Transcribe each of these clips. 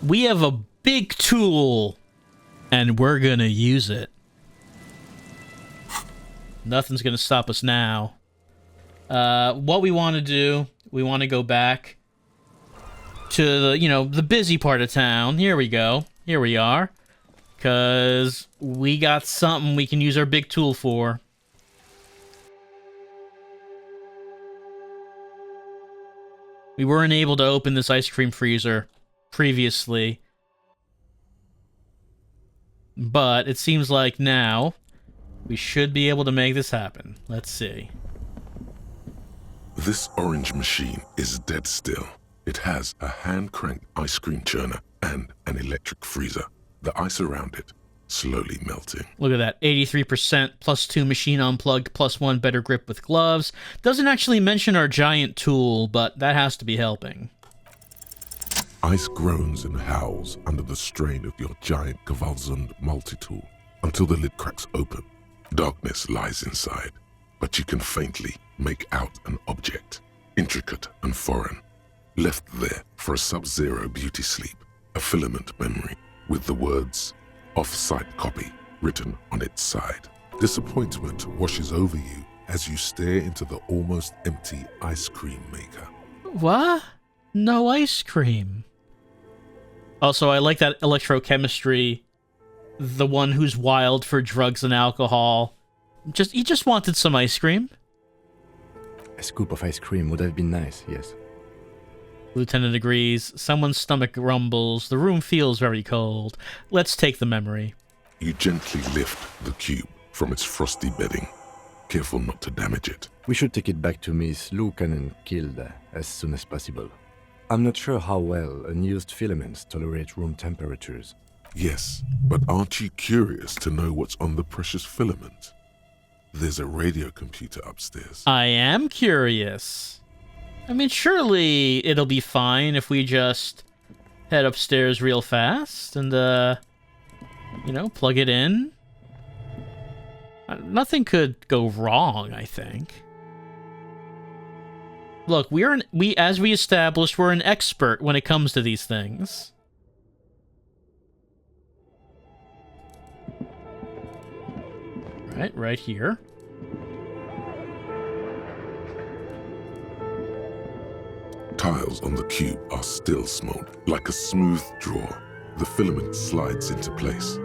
We have a big tool, and we're gonna use it. Nothing's gonna stop us now. What we want to do, we want to go back to the busy part of town. Here we go. Here we are. Because we got something we can use our big tool for. We weren't able to open this ice cream freezer previously. But it seems like now we should be able to make this happen. Let's see. This orange machine is dead still. It has a hand-cranked ice cream churner and an electric freezer. The ice around it slowly melting. Look at that. 83% +2 machine unplugged +1 better grip with gloves. Doesn't actually mention our giant tool, but that has to be helping. Ice groans and howls under the strain of your giant Gewaltsund multi-tool until the lid cracks open. Darkness lies inside, but you can faintly make out an object, intricate and foreign, left there for a sub-zero beauty sleep, a filament memory with the words "off-site copy" written on its side. Disappointment washes over you as you stare into the almost empty ice cream maker. What? No ice cream. Also, I like that electrochemistry. The one who's wild for drugs and alcohol. He just wanted some ice cream. A scoop of ice cream would have been nice, yes. Lieutenant agrees. Someone's stomach rumbles. The room feels very cold. Let's take the memory. You gently lift the cube from its frosty bedding, careful not to damage it. We should take it back to Miss Lukanen Kilda as soon as possible. I'm not sure how well unused filaments tolerate room temperatures. Yes, but aren't you curious to know what's on the precious filament? There's a radio computer upstairs. I am curious. I mean, surely it'll be fine if we just head upstairs real fast and, plug it in. Nothing could go wrong, I think. Look, as we established, we're an expert when it comes to these things. Right here. Tiles on the cube are still smoked. Like a smooth draw, the filament slides into place.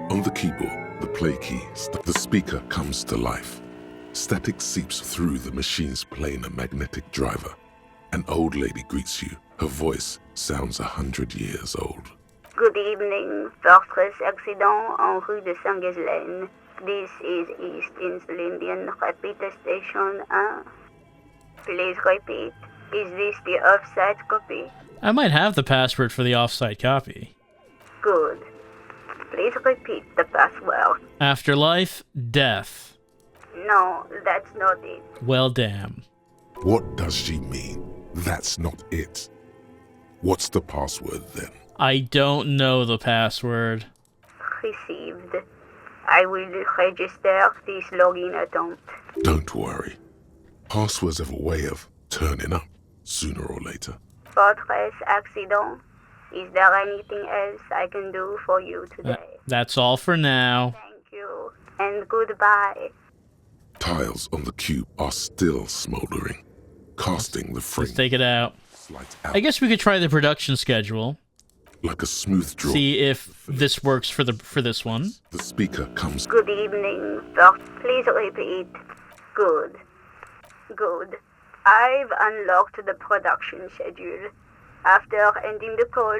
On the keyboard, the play key, the speaker comes to life. Static seeps through the machine's planar magnetic driver. An old lady greets you. Her voice sounds 100 years old. Good evening, Fortress Accident en rue de Saint-Ghislaine. This is East Insulindian Repeat Station 1. Please repeat. Is this the off-site copy? I might have the password for the off-site copy. Good. Please repeat the password. Afterlife, death. No, that's not it. Well, damn. What does she mean? That's not it. What's the password then? I don't know the password. Received. I will register this login attempt. Don't worry. Passwords have a way of turning up sooner or later. Fortress Accident. Is there anything else I can do for you today? That's all for now. Thank you, and goodbye. Tiles on the cube are still smoldering, casting the frame. Let's take it out. Slight out. I guess we could try the production schedule. Like a smooth draw. See if this works for this one. The speaker comes. Good evening, please repeat. Good. I've unlocked the production schedule. After ending the call,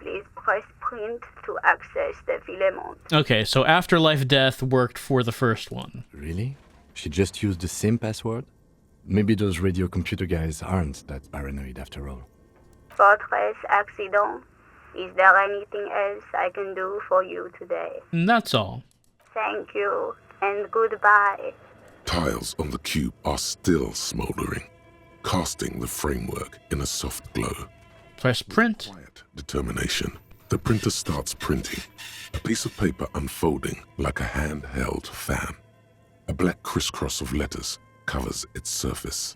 please press print to access the filament. Okay, so Afterlife Death worked for the first one. Really? She just used the same password? Maybe those radio computer guys aren't that paranoid after all. Fortress Accident. Is there anything else I can do for you today? That's all. Thank you, and goodbye. Tiles on the cube are still smoldering, casting the framework in a soft glow. Press print. Quiet determination. The printer starts printing, a piece of paper unfolding like a handheld fan. A black crisscross of letters covers its surface.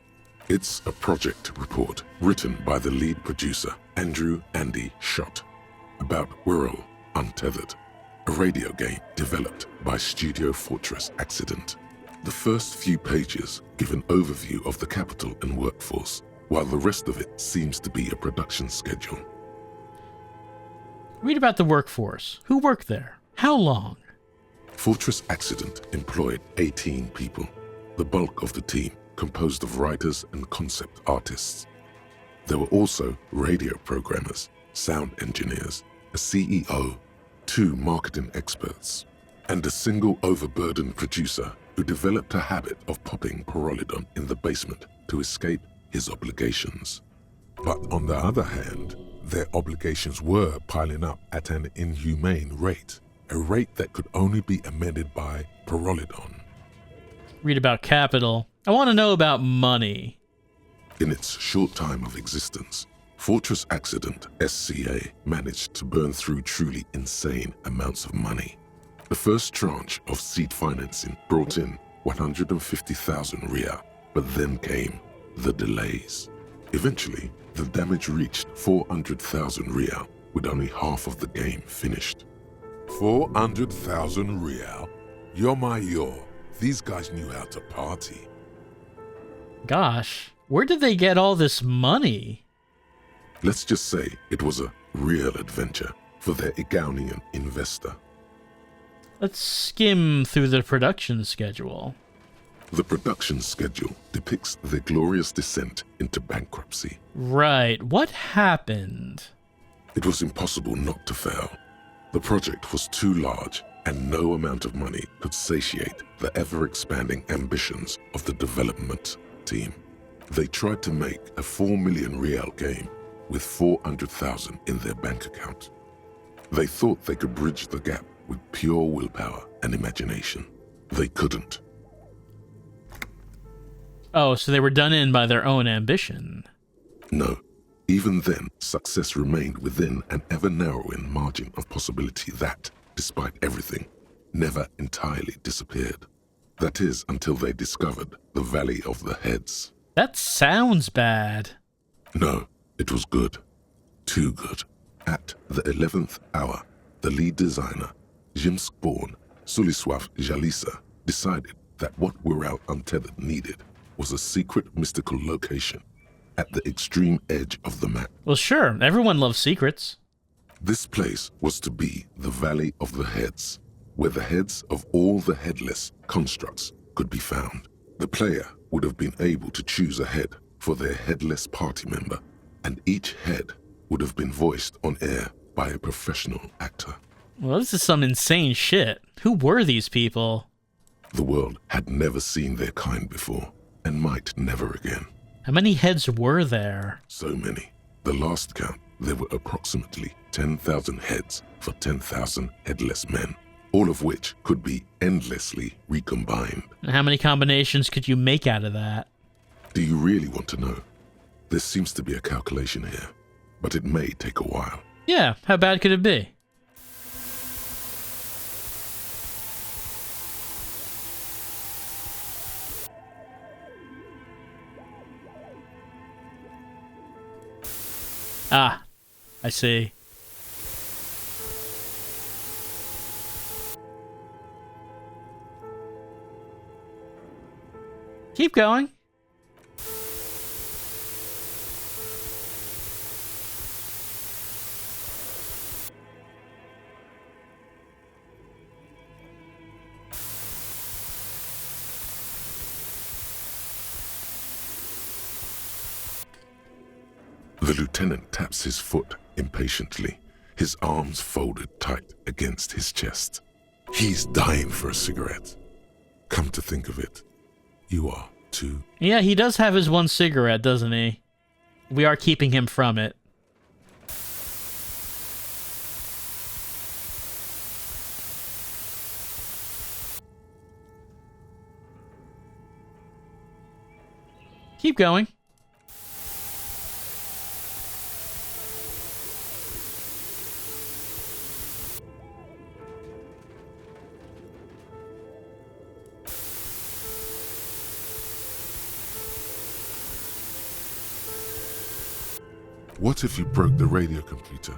It's a project report written by the lead producer, Andy Schott. about Whirl Untethered, a radio game developed by Studio Fortress Accident. The first few pages give an overview of the capital and workforce, while the rest of it seems to be a production schedule. Read about the workforce. Who worked there? How long? Fortress Accident employed 18 people, the bulk of the team composed of writers and concept artists. There were also radio programmers, sound engineers, a CEO, 2 marketing experts, and a single overburdened producer who developed a habit of popping Pyrrolidon in the basement to escape his obligations. But on the other hand, their obligations were piling up at an inhumane rate, a rate that could only be amended by Pyrrolidon. Read about capital. I want to know about money. In its short time of existence, Fortress Accident SCA managed to burn through truly insane amounts of money. The first tranche of seed financing brought in 150,000 Ria, but then came the delays. Eventually, the damage reached 400,000 Ria, with only half of the game finished. 400,000 Ria? Yo. These guys knew how to party. Gosh, where did they get all this money? Let's just say it was a real adventure for their Igaunian investor. Let's skim through the production schedule. The production schedule depicts their glorious descent into bankruptcy. Right, what happened? It was impossible not to fail. The project was too large, and no amount of money could satiate the ever-expanding ambitions of the development team. They tried to make a 4 million Rial game with 400,000 in their bank account. They thought they could bridge the gap with pure willpower and imagination. They couldn't. Oh, so they were done in by their own ambition. No. Even then, success remained within an ever-narrowing margin of possibility that, despite everything, never entirely disappeared. That is, until they discovered the Valley of the Heads. That sounds bad. No, it was good. Too good. At the 11th hour, the lead designer, Jimsk-born Suliswaf Jalisa, decided that what Whirl Untethered needed was a secret mystical location at the extreme edge of the map. Well, sure, everyone loves secrets. This place was to be the Valley of the Heads, where the heads of all the headless constructs could be found. The player would have been able to choose a head for their headless party member, and each head would have been voiced on air by a professional actor. Well, this is some insane shit. Who were these people? The world had never seen their kind before, and might never again. How many heads were there? So many. The last count, there were approximately 10,000 heads for 10,000 headless men, all of which could be endlessly recombined. And how many combinations could you make out of that? Do you really want to know? There seems to be a calculation here, but it may take a while. Yeah, how bad could it be? Ah, I see. Keep going. The lieutenant taps his foot impatiently, his arms folded tight against his chest. He's dying for a cigarette. Come to think of it, you are too. Yeah, he does have his one cigarette, doesn't he? We are keeping him from it. Keep going. What if you broke the radio computer?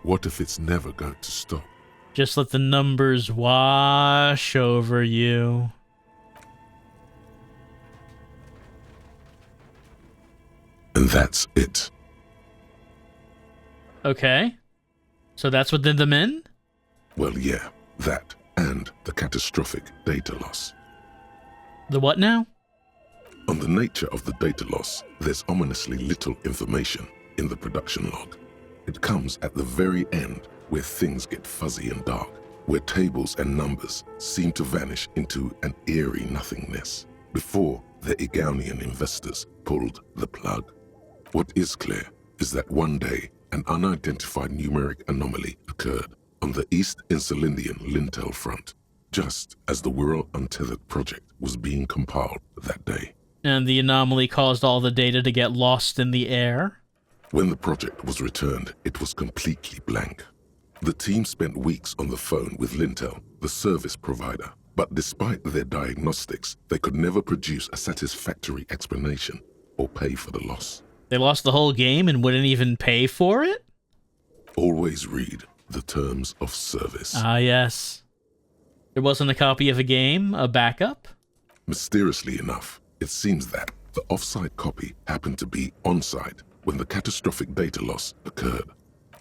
What if it's never going to stop? Just let the numbers wash over you. And that's it. Okay. So that's what did them in? Well, yeah, that and the catastrophic data loss. The what now? On the nature of the data loss, there's ominously little information in the production log. It comes at the very end where things get fuzzy and dark, where tables and numbers seem to vanish into an eerie nothingness before the Egonian investors pulled the plug. What is clear is that one day an unidentified numeric anomaly occurred on the East Insulindian Lintel front, just as the Wirral Untethered project was being compiled that day. And the anomaly caused all the data to get lost in the air? When the project was returned, it was completely blank. The team spent weeks on the phone with Lintel, the service provider, but despite their diagnostics, they could never produce a satisfactory explanation or pay for the loss. They lost the whole game and wouldn't even pay for it? Always read the terms of service. Ah, yes. There wasn't a copy of a game, a backup? Mysteriously enough, it seems that the off-site copy happened to be on-site when the catastrophic data loss occurred.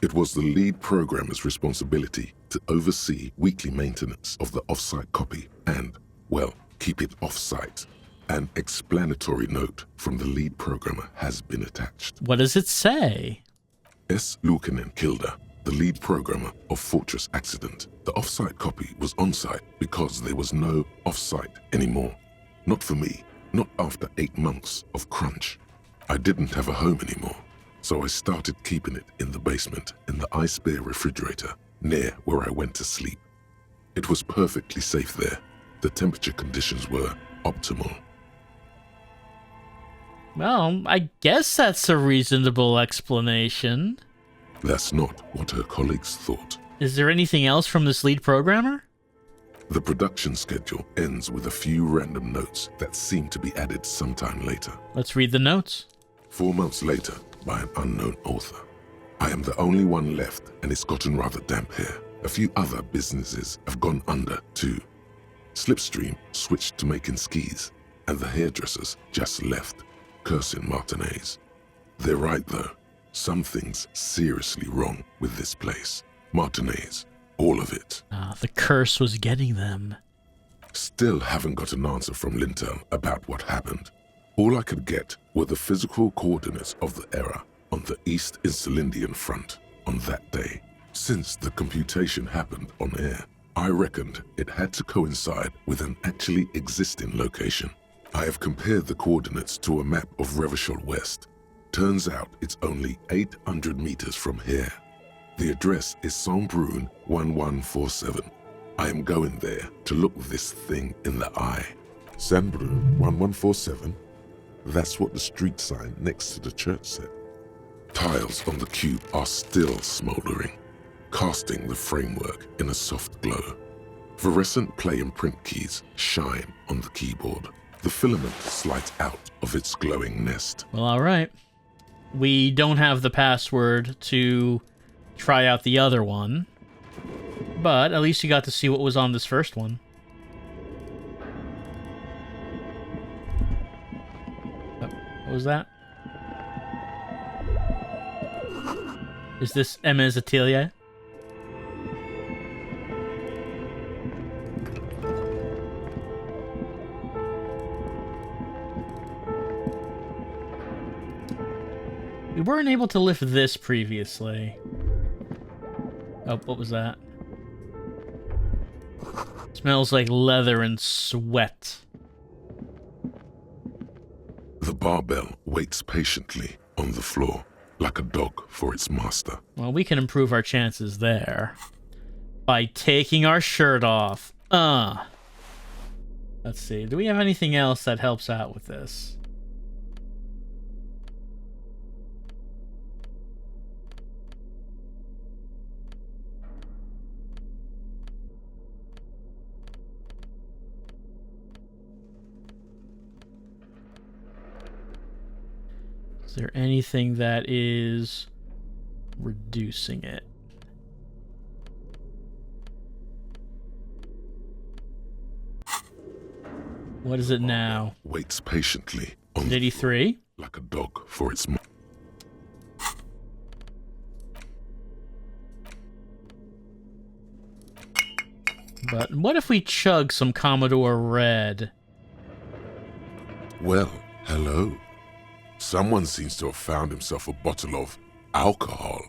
It was the lead programmer's responsibility to oversee weekly maintenance of the off-site copy and, well, keep it off-site. An explanatory note from the lead programmer has been attached. What does it say? S. Lukanen Kilda, the lead programmer of Fortress Accident. The off-site copy was on-site because there was no off-site anymore. Not for me, not after 8 months of crunch. I didn't have a home anymore, so I started keeping it in the basement in the ice bear refrigerator near where I went to sleep. It was perfectly safe there. The temperature conditions were optimal. Well, I guess that's a reasonable explanation. That's not what her colleagues thought. Is there anything else from this lead programmer? The production schedule ends with a few random notes that seem to be added sometime later. Let's read the notes. 4 months later, by an unknown author. I am the only one left, and it's gotten rather damp here. A few other businesses have gone under, too. Slipstream switched to making skis, and the hairdressers just left, cursing Martinez. They're right, though. Something's seriously wrong with this place. Martinez, all of it. Ah, the curse was getting them. Still haven't got an answer from Lintel about what happened. All I could get were the physical coordinates of the error on the East Insulindian front on that day. Since the computation happened on air, I reckoned it had to coincide with an actually existing location. I have compared the coordinates to a map of Revachol West. Turns out it's only 800 meters from here. The address is Saint-Brun 1147. I am going there to look this thing in the eye. Saint-Brun 1147? That's what the street sign next to the church said. Tiles on the cube are still smoldering, casting the framework in a soft glow. Fluorescent play and print keys shine on the keyboard. The filament slides out of its glowing nest. Well, all right. We don't have the password to try out the other one, but at least you got to see what was on this first one. Oh, what was that? Is this Emma's Atelier? We weren't able to lift this previously. Oh, what was that? Smells like leather and sweat. The barbell waits patiently on the floor, like a dog for its master. Well, we can improve our chances there by taking our shirt off. Let's see. Do we have anything else that helps out with this? Is there anything that is reducing it? What is it now? Waits patiently on 83? like a dog for its But what if we chug some Commodore Red? Well, hello. Someone seems to have found himself a bottle of alcohol.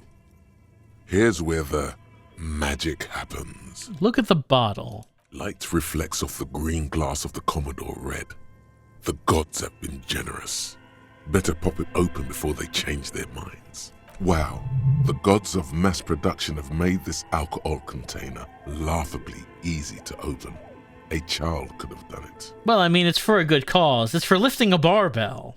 Here's where the magic happens. Look at the bottle. Light reflects off the green glass of the Commodore Red. The gods have been generous. Better pop it open before they change their minds. Wow, the gods of mass production have made this alcohol container laughably easy to open. A child could have done it. Well, I mean, it's for a good cause. It's for lifting a barbell.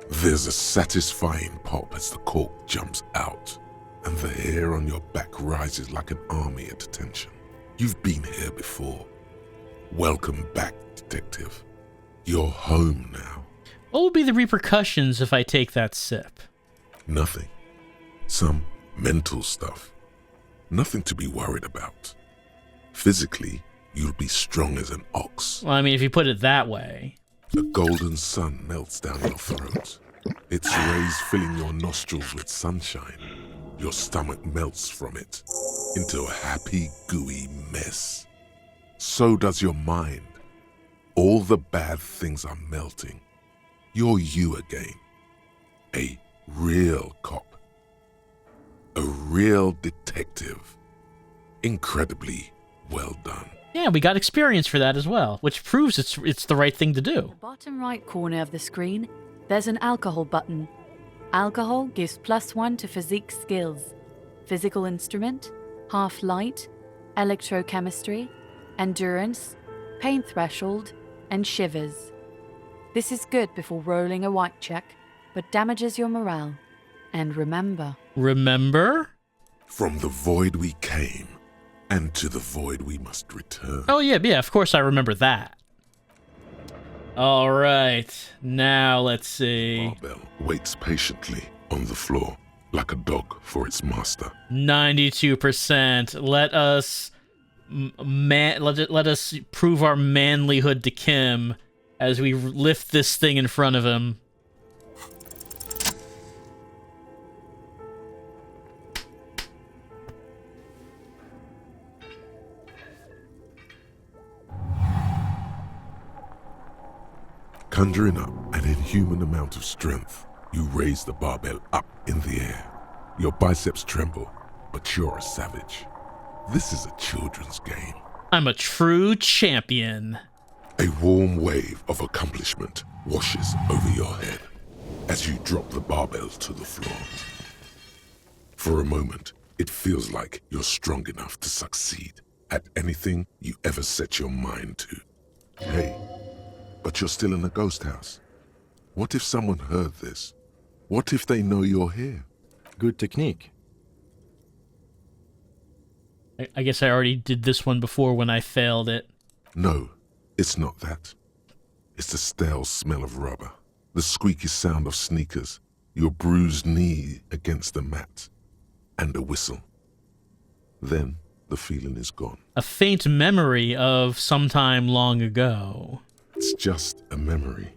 There's a satisfying pop as the cork jumps out, and the hair on your back rises like an army at attention. You've been here before. Welcome back, detective. You're home now. What will be the repercussions if I take that sip? Nothing. Some mental stuff. Nothing to be worried about. Physically, you'll be strong as an ox. Well, I mean, if you put it that way. A golden sun melts down your throat. Its rays filling your nostrils with sunshine. Your stomach melts from it into a happy, gooey mess. So does your mind. All the bad things are melting. You're you again. A real cop. A real detective. Incredibly well done. Yeah, we got experience for that as well, which proves it's the right thing to do. The bottom right corner of the screen, there's an alcohol button. Alcohol gives +1 to physique skills. Physical instrument, half light, electrochemistry, endurance, pain threshold, and shivers. This is good before rolling a white check, but damages your morale. And remember. Remember? From the void we came, and to the void we must return. Oh, yeah, of course I remember that. All right, now let's see. Barbell waits patiently on the floor, like a dog for its master. 92%. Let us let us prove our manlyhood to Kim as we lift this thing in front of him. Conjuring up an inhuman amount of strength, you raise the barbell up in the air. Your biceps tremble, but you're a savage. This is a children's game. I'm a true champion. A warm wave of accomplishment washes over your head as you drop the barbell to the floor. For a moment, it feels like you're strong enough to succeed at anything you ever set your mind to. Hey, but you're still in a ghost house. What if someone heard this? What if they know you're here? Good technique. I guess I already did this one before when I failed it. No, it's not that. It's the stale smell of rubber, the squeaky sound of sneakers, your bruised knee against the mat, and a whistle. Then the feeling is gone. A faint memory of sometime long ago. It's just a memory.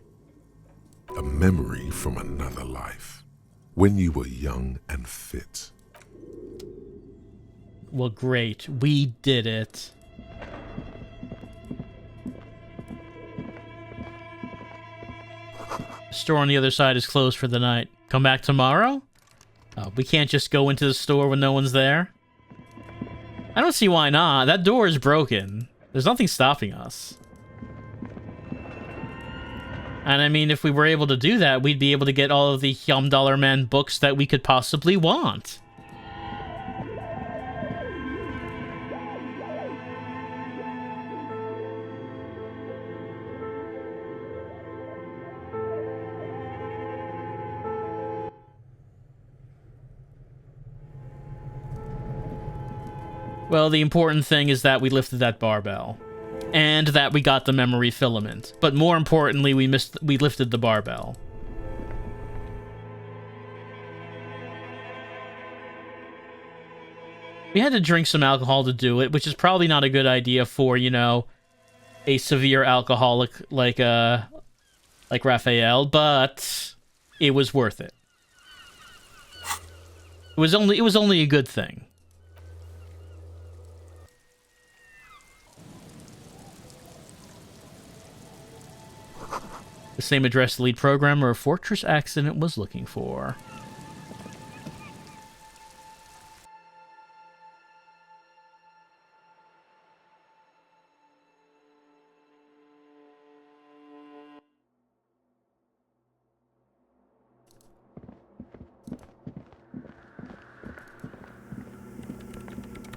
A memory from another life. When you were young and fit. Well, great. We did it. The store on the other side is closed for the night. Come back tomorrow? Oh, we can't just go into the store when no one's there? I don't see why not. That door is broken. There's nothing stopping us. And I mean, if we were able to do that, we'd be able to get all of the $1 Man books that we could possibly want. Well, the important thing is that we lifted that barbell. And that we got the memory filament. But more importantly, we lifted the barbell. We had to drink some alcohol to do it, which is probably not a good idea for, you know, a severe alcoholic like Raphael, but it was worth it. It was only a good thing. The same address the lead programmer of Fortress Accident was looking for.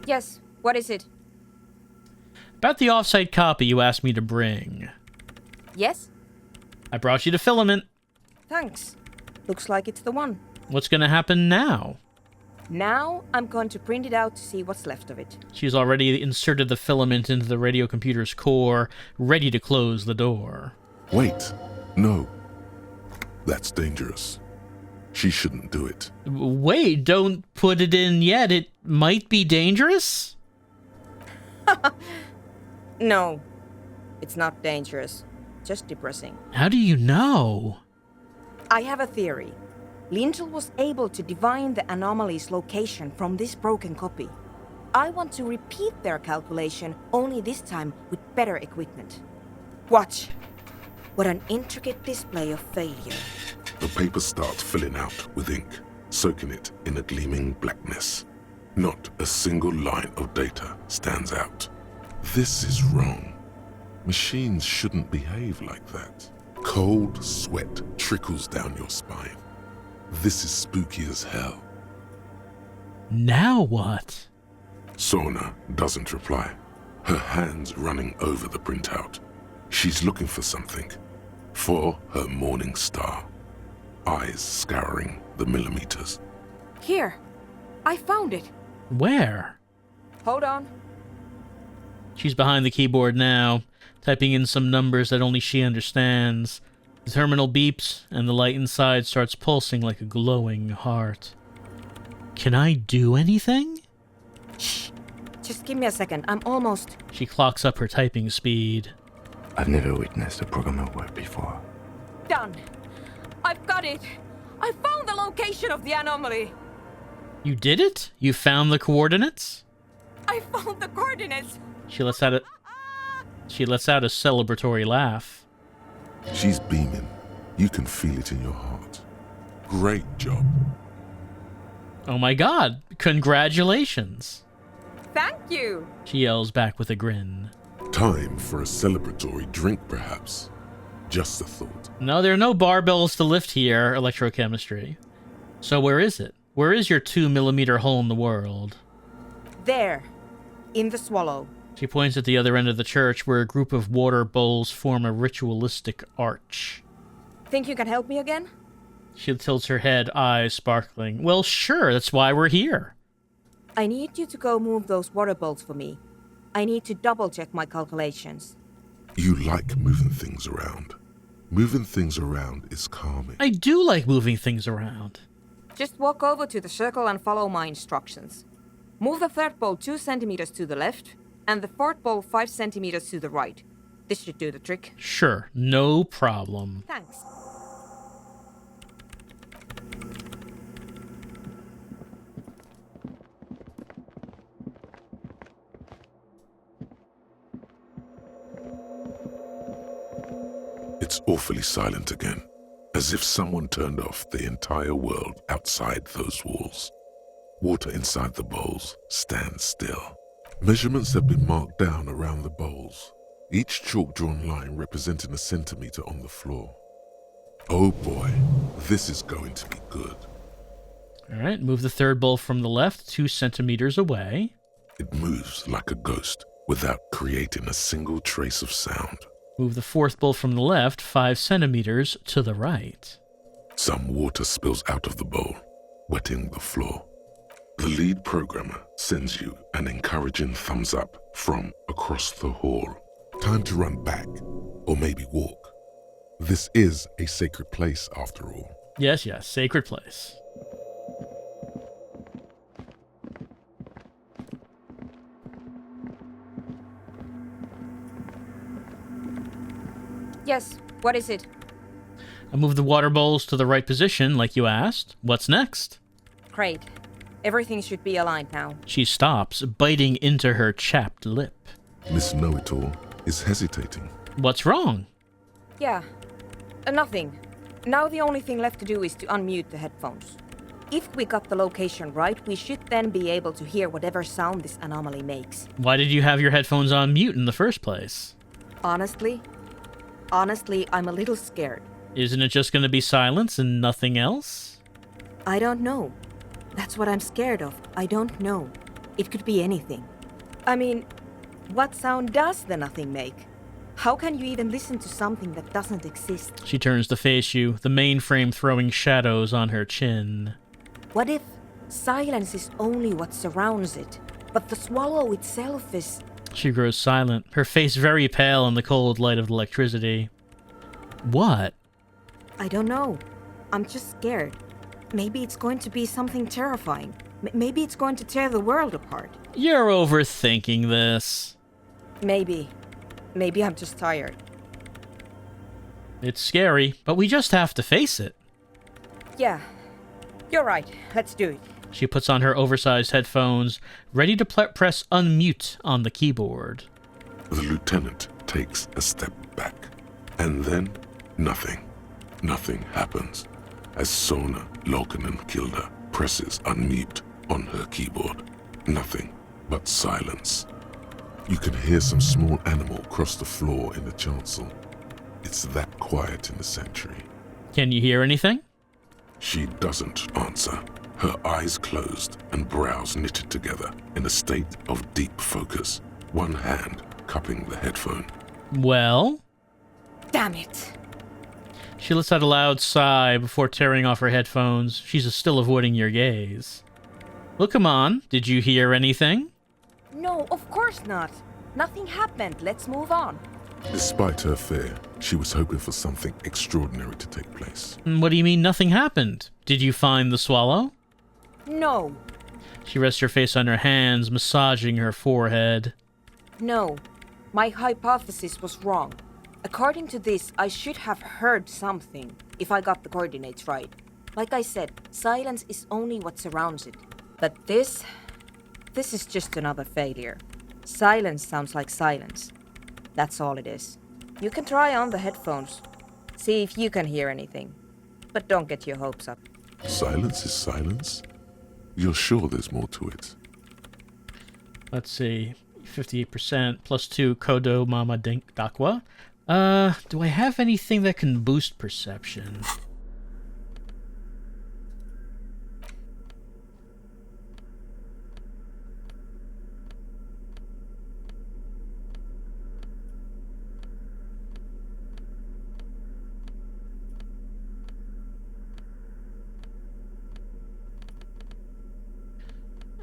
Yes, what is it? About the offsite copy you asked me to bring. Yes? I brought you to Filament. Thanks. Looks like it's the one. What's gonna happen now? Now I'm going to print it out to see what's left of it. She's already inserted the filament into the radio computer's core, ready to close the door. Wait. No. That's dangerous. She shouldn't do it. Wait, don't put it in yet. It might be dangerous? No, it's not dangerous. Just depressing. How do you know? I have a theory. Lintel was able to divine the anomaly's location from this broken copy. I want to repeat their calculation, only this time with better equipment. Watch. What an intricate display of failure. The paper starts filling out with ink, soaking it in a gleaming blackness. Not a single line of data stands out. This is wrong. Machines shouldn't behave like that. Cold sweat trickles down your spine. This is spooky as hell. Now what? Sona doesn't reply, her hands running over the printout. She's looking for something. For her morning star. Eyes scouring the millimeters. Here. I found it. Where? Hold on. She's behind the keyboard now, typing in some numbers that only she understands. The terminal beeps, and the light inside starts pulsing like a glowing heart. Can I do anything? Shh. Just give me a second. I'm almost... She clocks up her typing speed. I've never witnessed a programmer work before. Done. I've got it. I found the location of the anomaly. You did it? You found the coordinates? I found the coordinates. She lets out a celebratory laugh. She's beaming. You can feel it in your heart. Great job. Oh my god, congratulations. Thank you. She yells back with a grin. Time for a celebratory drink, perhaps. Just a thought. No, there are no barbells to lift here, electrochemistry. So where is it? Where is your 2mm hole in the world? There. In the swallow. She points at the other end of the church where a group of water bowls form a ritualistic arch. Think you can help me again? She tilts her head, eyes sparkling. Well, sure, that's why we're here. I need you to go move those water bowls for me. I need to double-check my calculations. You like moving things around. Moving things around is calming. I do like moving things around. Just walk over to the circle and follow my instructions. Move the third bowl 2 centimeters to the left, and the fourth bowl 5 centimeters to the right. This should do the trick. Sure, no problem. Thanks. It's awfully silent again, as if someone turned off the entire world outside those walls. Water inside the bowls stands still. Measurements have been marked down around the bowls, each chalk-drawn line representing a centimeter on the floor. Oh boy, this is going to be good. All right, move the third bowl from the left 2 centimeters away. It moves like a ghost without creating a single trace of sound. Move the fourth bowl from the left 5 centimeters to the right. Some water spills out of the bowl, wetting the floor. The lead programmer sends you an encouraging thumbs up from across the hall. Time to run back, or maybe walk. This is a sacred place after all. Yes, sacred place. Yes, what is it? I moved the water bowls to the right position, like you asked. What's next? Great. Everything should be aligned now. She stops, biting into her chapped lip. Miss Know-It-All is hesitating. What's wrong? Yeah, nothing. Now the only thing left to do is to unmute the headphones. If we got the location right, we should then be able to hear whatever sound this anomaly makes. Why did you have your headphones on mute in the first place? Honestly, I'm a little scared. Isn't it just going to be silence and nothing else? I don't know. That's what I'm scared of. I don't know. It could be anything. I mean, what sound does the nothing make? How can you even listen to something that doesn't exist? She turns to face you, the mainframe throwing shadows on her chin. What if silence is only what surrounds it, but the swallow itself is... She grows silent, her face very pale in the cold light of the electricity. What? I don't know. I'm just scared. Maybe it's going to be something terrifying. Maybe it's going to tear the world apart. You're overthinking this. Maybe. Maybe I'm just tired. It's scary, but we just have to face it. Yeah. You're right. Let's do it. She puts on her oversized headphones, ready to press unmute on the keyboard. The lieutenant takes a step back. And then, nothing. Nothing happens. As Sona Lokanen-Kilda presses unmute on her keyboard. Nothing but silence. You can hear some small animal cross the floor in the chancel. It's that quiet in the sanctuary. Can you hear anything? She doesn't answer. Her eyes closed and brows knitted together in a state of deep focus, one hand cupping the headphone. Well? Damn it. She lets out a loud sigh before tearing off her headphones. She's still avoiding your gaze. Well, come on. Did you hear anything? No, of course not. Nothing happened. Let's move on. Despite her fear, she was hoping for something extraordinary to take place. What do you mean nothing happened? Did you find the swallow? No. She rests her face on her hands, massaging her forehead. No. My hypothesis was wrong. According to this, I should have heard something, if I got the coordinates right. Like I said, silence is only what surrounds it. But this is just another failure. Silence sounds like silence. That's all it is. You can try on the headphones. See if you can hear anything. But don't get your hopes up. Silence is silence? You're sure there's more to it? Let's see. 58% plus 2 Kodo Mama Dink Dakwa. Do I have anything that can boost perception?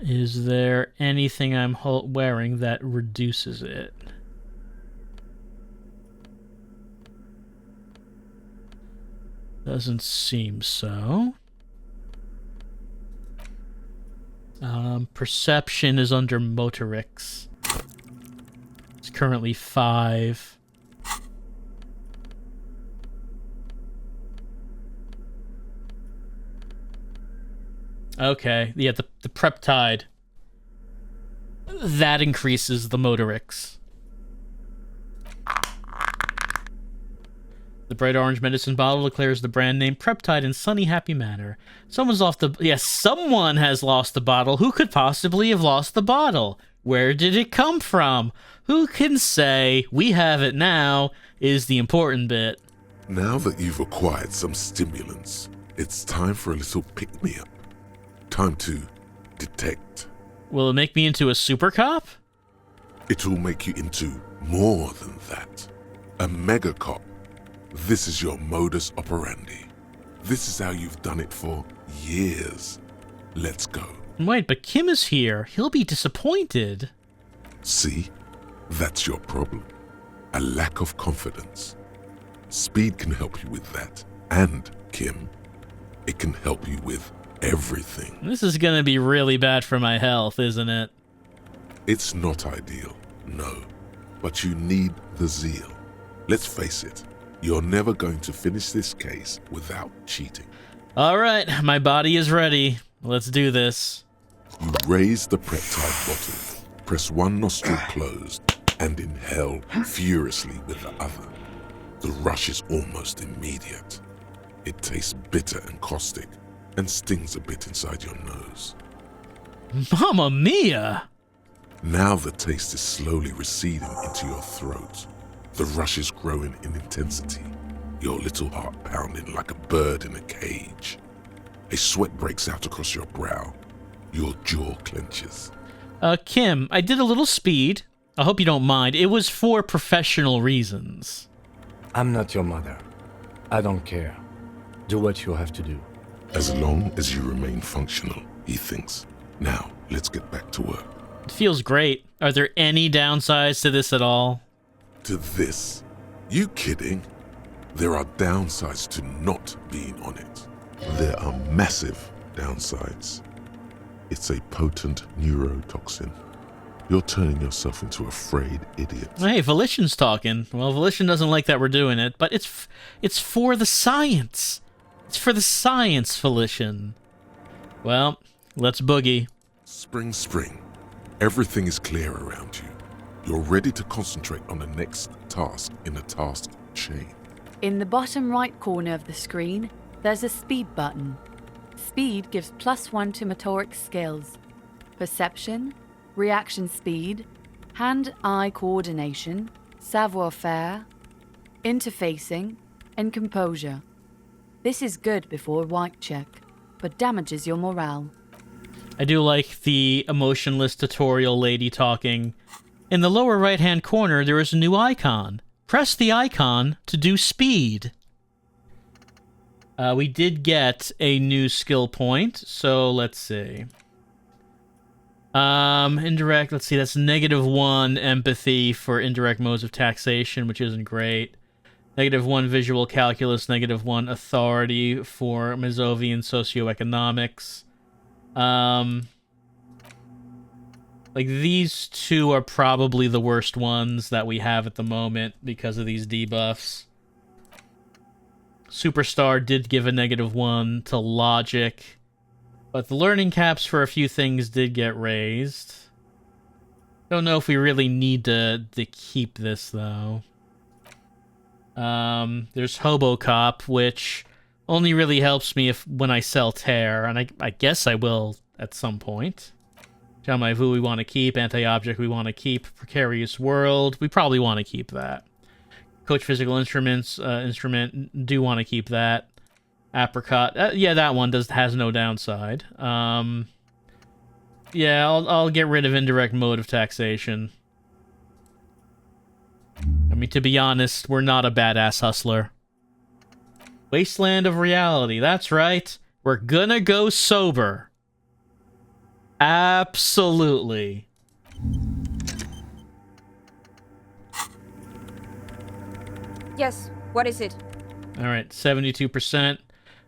Is there anything I'm wearing that reduces it? Doesn't seem so. Perception is under Motorix. It's currently 5. Okay, yeah, the Preptide. That increases the Motorix. The bright orange medicine bottle declares the brand name Preptide in sunny, happy manner. Someone has lost the bottle. Who could possibly have lost the bottle? Where did it come from? Who can say? We have it now is the important bit. Now that you've acquired some stimulants, it's time for a little pick-me-up. Time to detect. Will it make me into a super cop? It'll make you into more than that. A mega cop. This is your modus operandi. This is how you've done it for years. Let's go. Wait, but Kim is here. He'll be disappointed. See? That's your problem. A lack of confidence. Speed can help you with that. And, Kim, it can help you with everything. This is gonna be really bad for my health, isn't it? It's not ideal, no. But you need the zeal. Let's face it, You're never going to finish this case without cheating. All right, my body is ready. Let's do this. You raise the peptide bottle, press one nostril closed, and inhale furiously with the other. The rush is almost immediate. It tastes bitter and caustic, and stings a bit inside your nose. Mamma mia! Now the taste is slowly receding into your throat. The rush is growing in intensity, your little heart pounding like a bird in a cage. A sweat breaks out across your brow. Your jaw clenches. Kim, I did a little speed. I hope you don't mind. It was for professional reasons. I'm not your mother. I don't care. Do what you have to do. As long as you remain functional, he thinks. Now, let's get back to work. It feels great. Are there any downsides to this at all? To this? You kidding? There are downsides to not being on it. There are massive downsides. It's a potent neurotoxin. You're turning yourself into a frayed idiot. Hey, Volition's talking. Well, Volition doesn't like that we're doing it, but it's for the science. It's for the science, Volition. Well, let's boogie. Spring, spring. Everything is clear around you. You're ready to concentrate on the next task in the task chain. In the bottom right corner of the screen, there's a speed button. Speed gives +1 to motoric skills. Perception, reaction speed, hand-eye coordination, savoir-faire, interfacing, and composure. This is good before a white check, but damages your morale. I do like the emotionless tutorial lady talking. In the lower right-hand corner, there is a new icon. Press the icon to do speed. We did get a new skill point, so let's see. Indirect, let's see, that's -1 empathy for indirect modes of taxation, which isn't great. -1 visual calculus, -1 authority for Mazovian socioeconomics. Like, these two are probably the worst ones that we have at the moment because of these debuffs. Superstar did give a -1 to logic, but the learning caps for a few things did get raised. Don't know if we really need to keep this, though. There's Hobocop, which only really helps me when I sell Tear, and I guess I will at some point. John Maivu we want to keep, Anti-Object we want to keep, Precarious World, we probably want to keep that. Coach Physical Instruments, Instrument, do want to keep that. Apricot, yeah, that one has no downside. Yeah, I'll get rid of indirect mode of taxation. I mean, to be honest, we're not a badass hustler. Wasteland of Reality, that's right. We're gonna go sober. Absolutely. Yes, what is it? All right, 72%.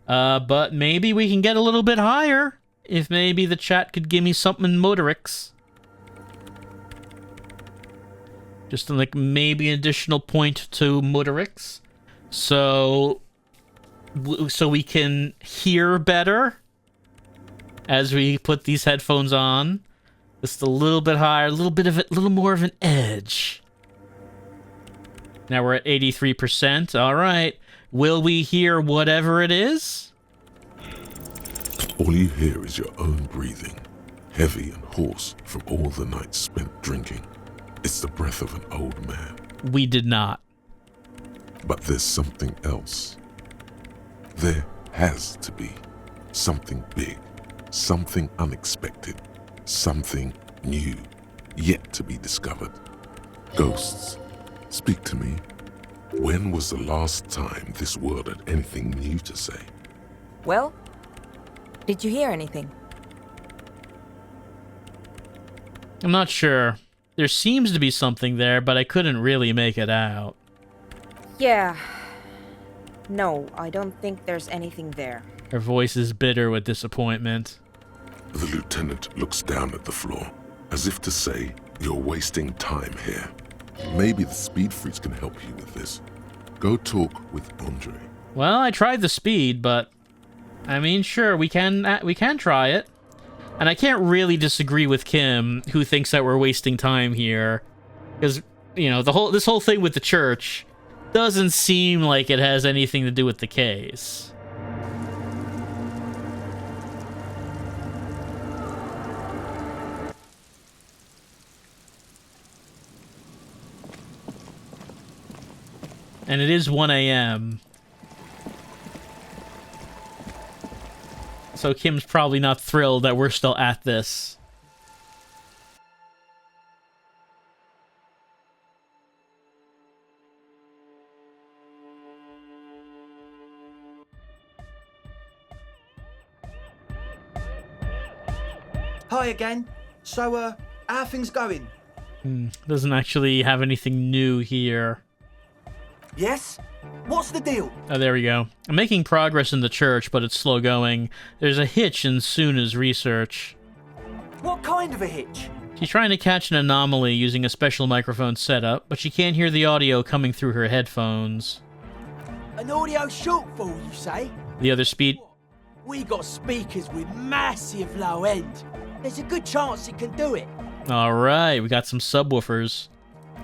But maybe we can get a little bit higher. If maybe the chat could give me something motorix. Just like maybe an additional point to motorix. So we can hear better as we put these headphones on. Just a little bit higher, a little more of an edge. Now we're at 83%. All right. Will we hear whatever it is? All you hear is your own breathing, heavy and hoarse from all the nights spent drinking. It's the breath of an old man. We did not. But there's something else. There has to be something big, something unexpected, something new, yet to be discovered. Ghosts, speak to me. When was the last time this world had anything new to say? Well, did you hear anything? I'm not sure. There seems to be something there, but I couldn't really make it out. Yeah. No, I don't think there's anything there. Her voice is bitter with disappointment. The lieutenant looks down at the floor, as if to say, you're wasting time here. Maybe the speed freaks can help you with this. Go talk with Andre. Well, I tried the speed, but I mean, sure, we can try it. And I can't really disagree with Kim, who thinks that we're wasting time here, because you know this whole thing with the church doesn't seem like it has anything to do with the case. And it is 1 a.m. So Kim's probably not thrilled that we're still at this. Hi again. So, how are things going? Doesn't actually have anything new here. Yes? What's the deal? Oh, there we go. I'm making progress in the church, but it's slow going. There's a hitch in Suna's research. What kind of a hitch? She's trying to catch an anomaly using a special microphone setup, but she can't hear the audio coming through her headphones. An audio shortfall, you say? The other speed... We got speakers with massive low end. There's a good chance it can do it. Alright, we got some subwoofers.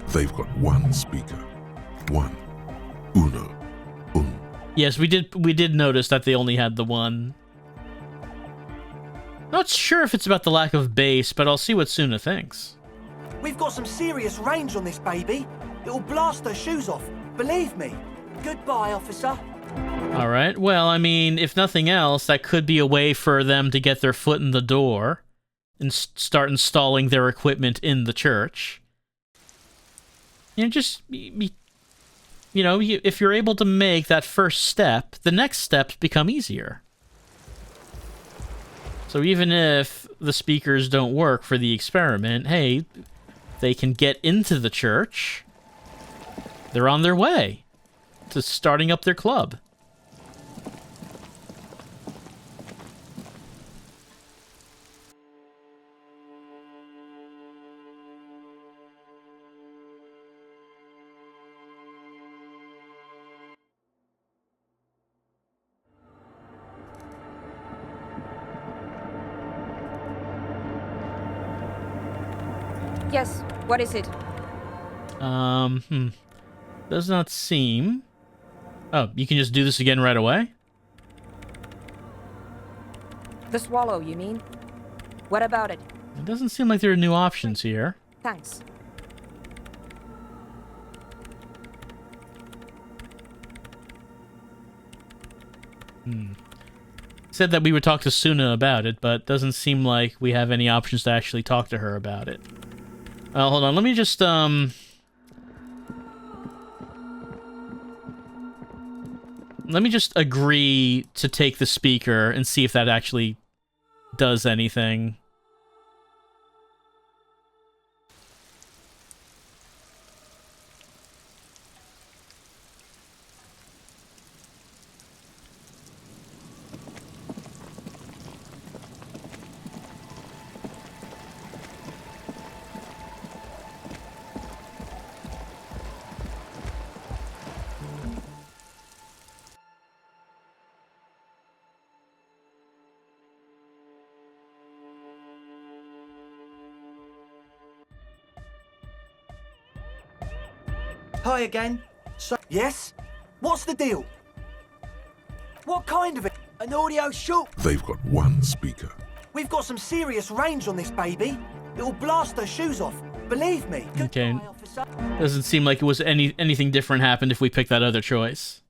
They've got one speaker. One. Uno. Un. Yes, we did notice that they only had the one. Not sure if it's about the lack of bass, but I'll see what Suna thinks. We've got some serious range on this baby. It'll blast her shoes off. Believe me. Goodbye, officer. Alright, well, I mean, if nothing else, that could be a way for them to get their foot in the door and start installing their equipment in the church. You know, just... You know, if you're able to make that first step, the next steps become easier. So even if the speakers don't work for the experiment, hey, they can get into the church. They're on their way to starting up their club. Yes, what is it? Does not seem... Oh, you can just do this again right away? The swallow, you mean? What about it? It doesn't seem like there are new options here. Thanks. Said that we would talk to Suna about it, but doesn't seem like we have any options to actually talk to her about it. Hold on, let me just, Let me just agree to take the speaker and see if that actually does anything. Hi again. So, yes? What's the deal? What kind of a... An audio short... They've got one speaker. We've got some serious range on this baby. It'll blast her shoes off. Believe me. Okay. Goodbye, officer. Doesn't seem like it was anything different happened if we picked that other choice.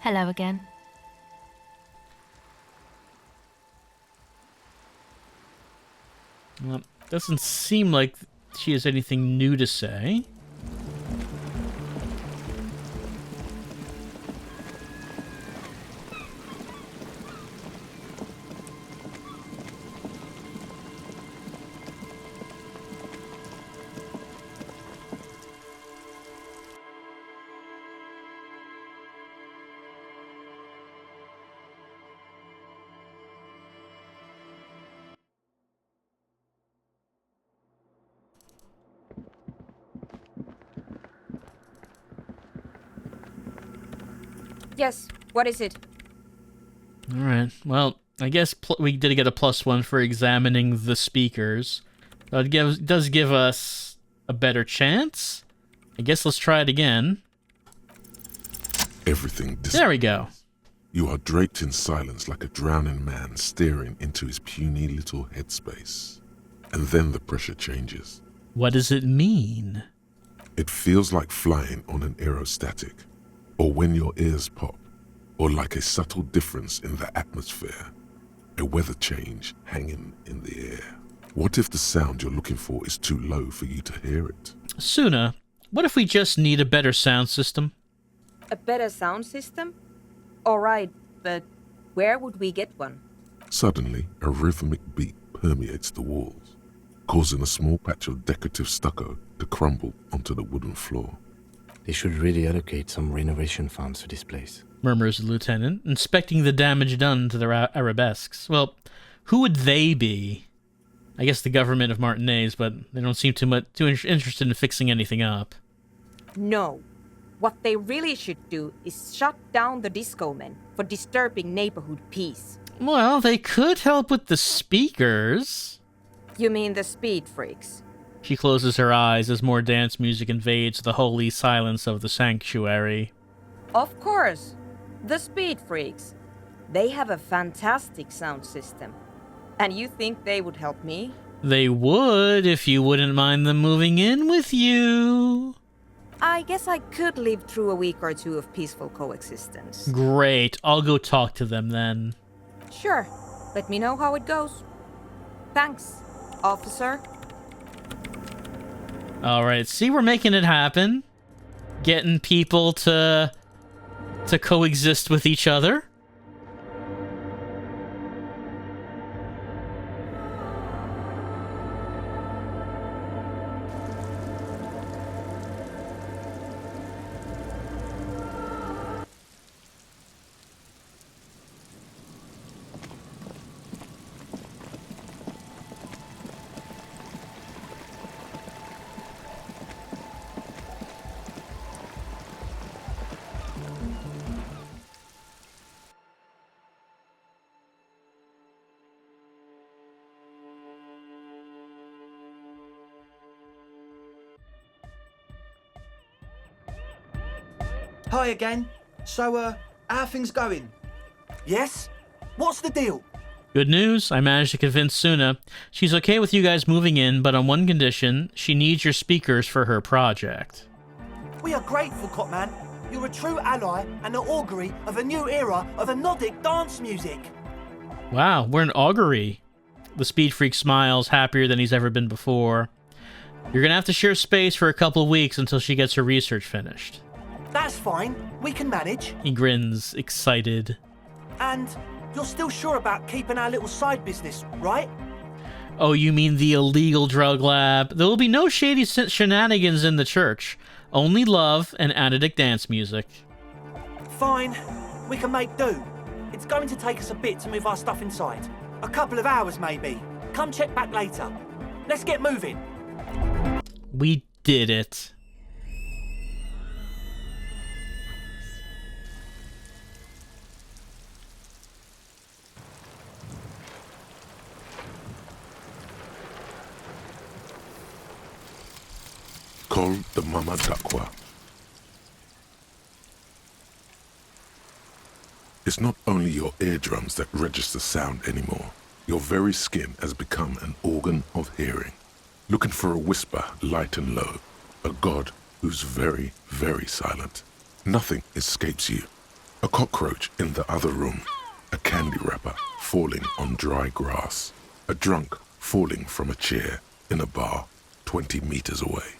Hello again. Well, doesn't seem like she has anything new to say. Yes, what is it? Alright, well, I guess we did get a +1 for examining the speakers. So it does give us a better chance. I guess let's try it again. Everything There we go. You are draped in silence like a drowning man staring into his puny little headspace. And then the pressure changes. What does it mean? It feels like flying on an aerostatic, or when your ears pop, or like a subtle difference in the atmosphere, a weather change hanging in the air. What if the sound you're looking for is too low for you to hear it? Suna, what if we just need a better sound system? A better sound system? Alright, but where would we get one? Suddenly, a rhythmic beat permeates the walls, causing a small patch of decorative stucco to crumble onto the wooden floor. They should really allocate some renovation funds to this place, Murmurs the lieutenant, inspecting the damage done to the arabesques. Well, who would they be? I guess the government of Martinez, but they don't seem too interested in fixing anything up. No. What they really should do is shut down the disco men for disturbing neighborhood peace. Well, they could help with the speakers. You mean the speed freaks? She closes her eyes as more dance music invades the holy silence of the sanctuary. Of course. The speed freaks. They have a fantastic sound system. And you think they would help me? They would if you wouldn't mind them moving in with you. I guess I could live through a week or two of peaceful coexistence. Great. I'll go talk to them then. Sure. Let me know how it goes. Thanks, officer. Alright, see, we're making it happen. Getting people to coexist with each other. Hi again. So, how are things going? Yes? What's the deal? Good news, I managed to convince Suna. She's okay with you guys moving in, but on one condition, she needs your speakers for her project. We are grateful, Copman. You're a true ally and the augury of a new era of Nordic dance music. Wow, we're an augury. The speed freak smiles, happier than he's ever been before. You're gonna have to share space for a couple of weeks until she gets her research finished. That's fine. We can manage. He grins, excited. And you're still sure about keeping our little side business, right? Oh, you mean the illegal drug lab? There will be no shady shenanigans in the church. Only love and Anadic dance music. Fine. We can make do. It's going to take us a bit to move our stuff inside. A couple of hours, maybe. Come check back later. Let's get moving. We did it. Call the Mama Dakwa. It's not only your eardrums that register sound anymore. Your very skin has become an organ of hearing. Looking for a whisper, light and low. A god who's very, very silent. Nothing escapes you. A cockroach in the other room. A candy wrapper falling on dry grass. A drunk falling from a chair in a bar 20 meters away.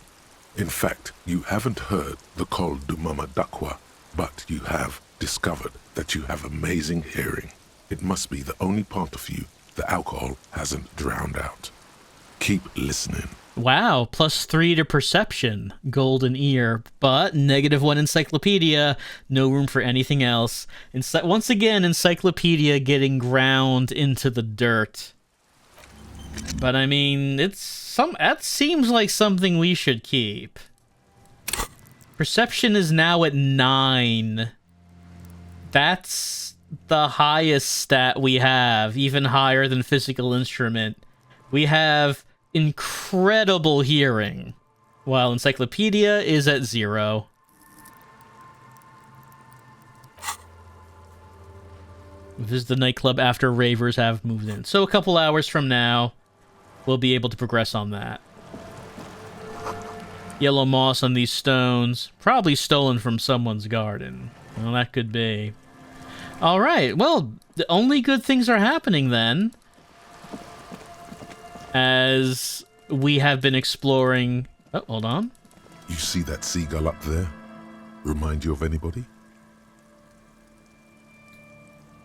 In fact, you haven't heard the Call du Mama Dakwa, but you have discovered that you have amazing hearing. It must be the only part of you the alcohol hasn't drowned out. Keep listening. Wow, +3 to perception, golden ear, but -1 encyclopedia, no room for anything else. Once again, encyclopedia getting ground into the dirt. But I mean, that seems like something we should keep. Perception is now at 9. That's the highest stat we have, even higher than physical instrument. We have incredible hearing, while encyclopedia is at 0. Visit the nightclub after ravers have moved in. So a couple hours from now, we'll be able to progress on that. Yellow moss on these stones. Probably stolen from someone's garden. Well, that could be. Alright, well, the only good things are happening then. As we have been exploring... Oh, hold on. You see that seagull up there? Remind you of anybody?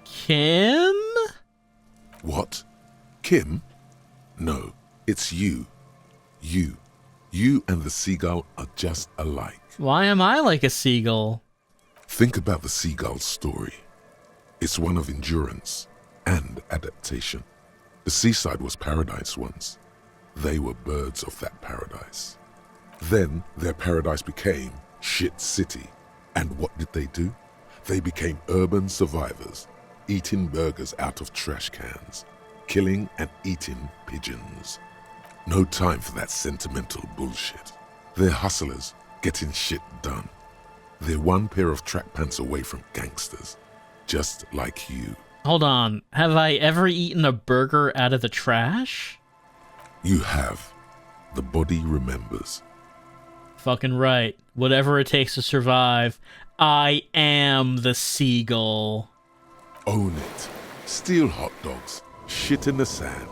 Kim? What? Kim? No, it's you. You and the seagull are just alike. Why am I like a seagull? Think about the seagull's story. It's one of endurance and adaptation. The seaside was paradise once. They were birds of that paradise. Then their paradise became shit city. And what did they do? They became urban survivors, eating burgers out of trash cans, killing and eating pigeons. No time for that sentimental bullshit. They're hustlers, getting shit done. They're one pair of track pants away from gangsters, just like you. Hold on, have I ever eaten a burger out of the trash? You have. The body remembers. Fucking right. Whatever it takes to survive, I am the seagull. Own it. Steal hot dogs. Shit in the sand.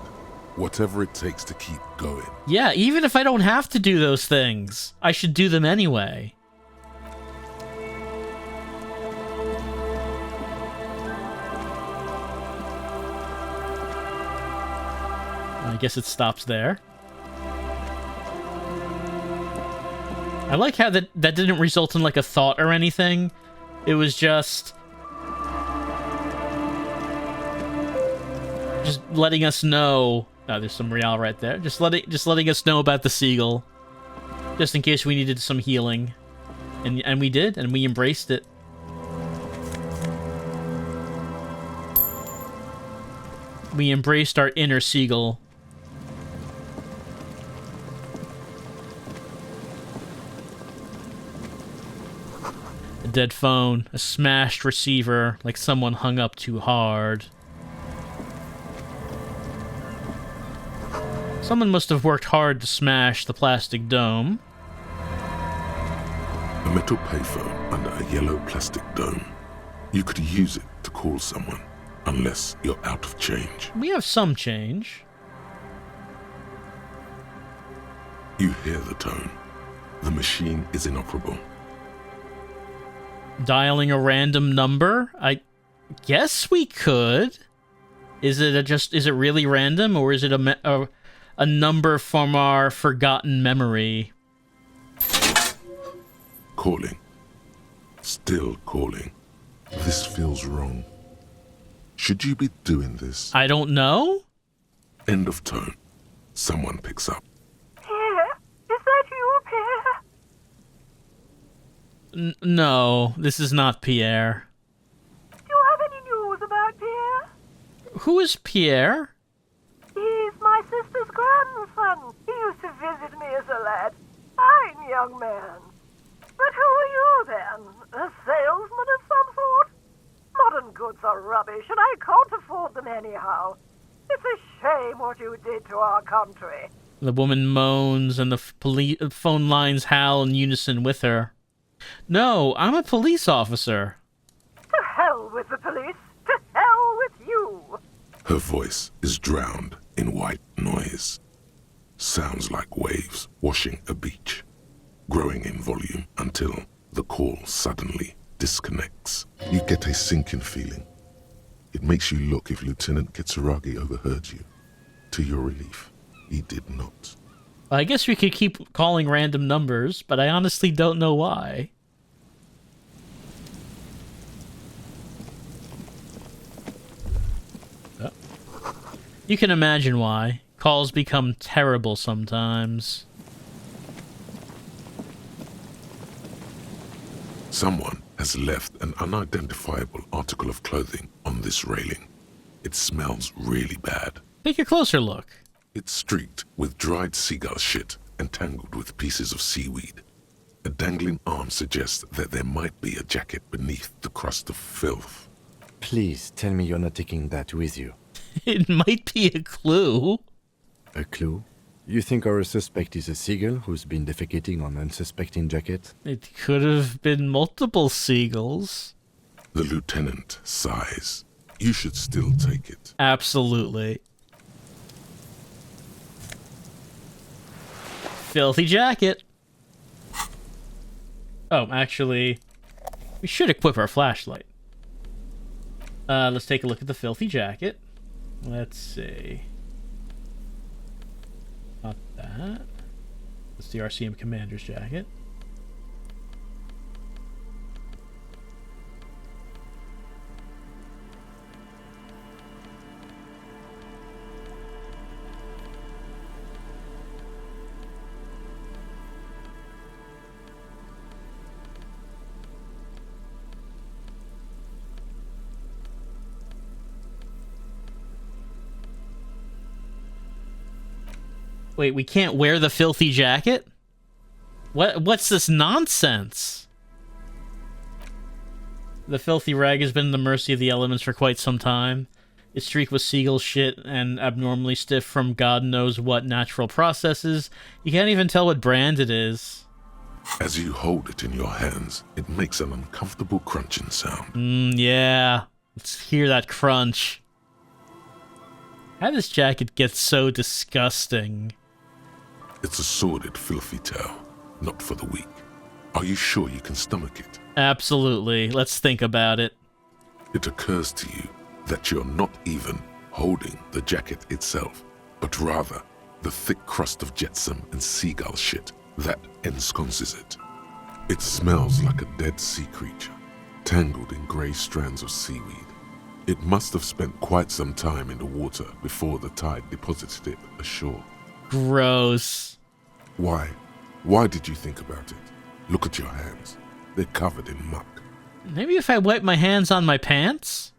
Whatever it takes to keep going. Yeah, even if I don't have to do those things, I should do them anyway. I guess it stops there. I like how that didn't result in like a thought or anything. It was just letting us know. Oh, there's some real right there. Just letting us know about the seagull, just in case we needed some healing, and we did, and we embraced it. We embraced our inner seagull. A dead phone, a smashed receiver, like someone hung up too hard. Someone must have worked hard to smash the plastic dome. A metal payphone under a yellow plastic dome. You could use it to call someone, unless you're out of change. We have some change. You hear the tone. The machine is inoperable. Dialing a random number? I guess we could. Is it really random, or is it a number from our forgotten memory? Calling. Still calling. This feels wrong. Should you be doing this? I don't know. End of tone. Someone picks up. Pierre, is that you, Pierre? No, this is not Pierre. Do you have any news about Pierre? Who is Pierre? He's my sister's grandson. He used to visit me as a lad. Fine young man. But who are you, then? A salesman of some sort? Modern goods are rubbish, and I can't afford them anyhow. It's a shame what you did to our country. The woman moans, and the phone lines howl in unison with her. No, I'm a police officer. To hell with the police. To hell with you. Her voice is drowned in white noise. Sounds like waves washing a beach, growing in volume until the call suddenly disconnects. You get a sinking feeling. It makes you look if Lieutenant Kitsuragi overheard you. To your relief, he did not. I guess we could keep calling random numbers, but I honestly don't know why. Oh. You can imagine why. Calls become terrible sometimes. Someone has left an unidentifiable article of clothing on this railing. It smells really bad. Take a closer look. It's streaked with dried seagull shit and tangled with pieces of seaweed. A dangling arm suggests that there might be a jacket beneath the crust of filth. Please tell me you're not taking that with you. It might be a clue. A clue? You think our suspect is a seagull who's been defecating on unsuspecting jacket? It could have been multiple seagulls. The lieutenant sighs. You should still take it. Absolutely. Filthy jacket. Oh, actually, we should equip our flashlight. Let's take a look at the filthy jacket. Let's see. Not that. That's the RCM commander's jacket. Wait, we can't wear the filthy jacket? What's this nonsense? The filthy rag has been at the mercy of the elements for quite some time. Its streak with seagull shit and abnormally stiff from God knows what natural processes. You can't even tell what brand it is. As you hold it in your hands, it makes an uncomfortable crunching sound. Yeah. Let's hear that crunch. How did this jacket get so disgusting? It's a sordid, filthy tale, not for the weak. Are you sure you can stomach it? Absolutely. Let's think about it. It occurs to you that you're not even holding the jacket itself, but rather the thick crust of jetsam and seagull shit that ensconces it. It smells like a dead sea creature, tangled in grey strands of seaweed. It must have spent quite some time in the water before the tide deposited it ashore. Gross. Why? Why did you think about it? Look at your hands. They're covered in muck. Maybe if I wipe my hands on my pants?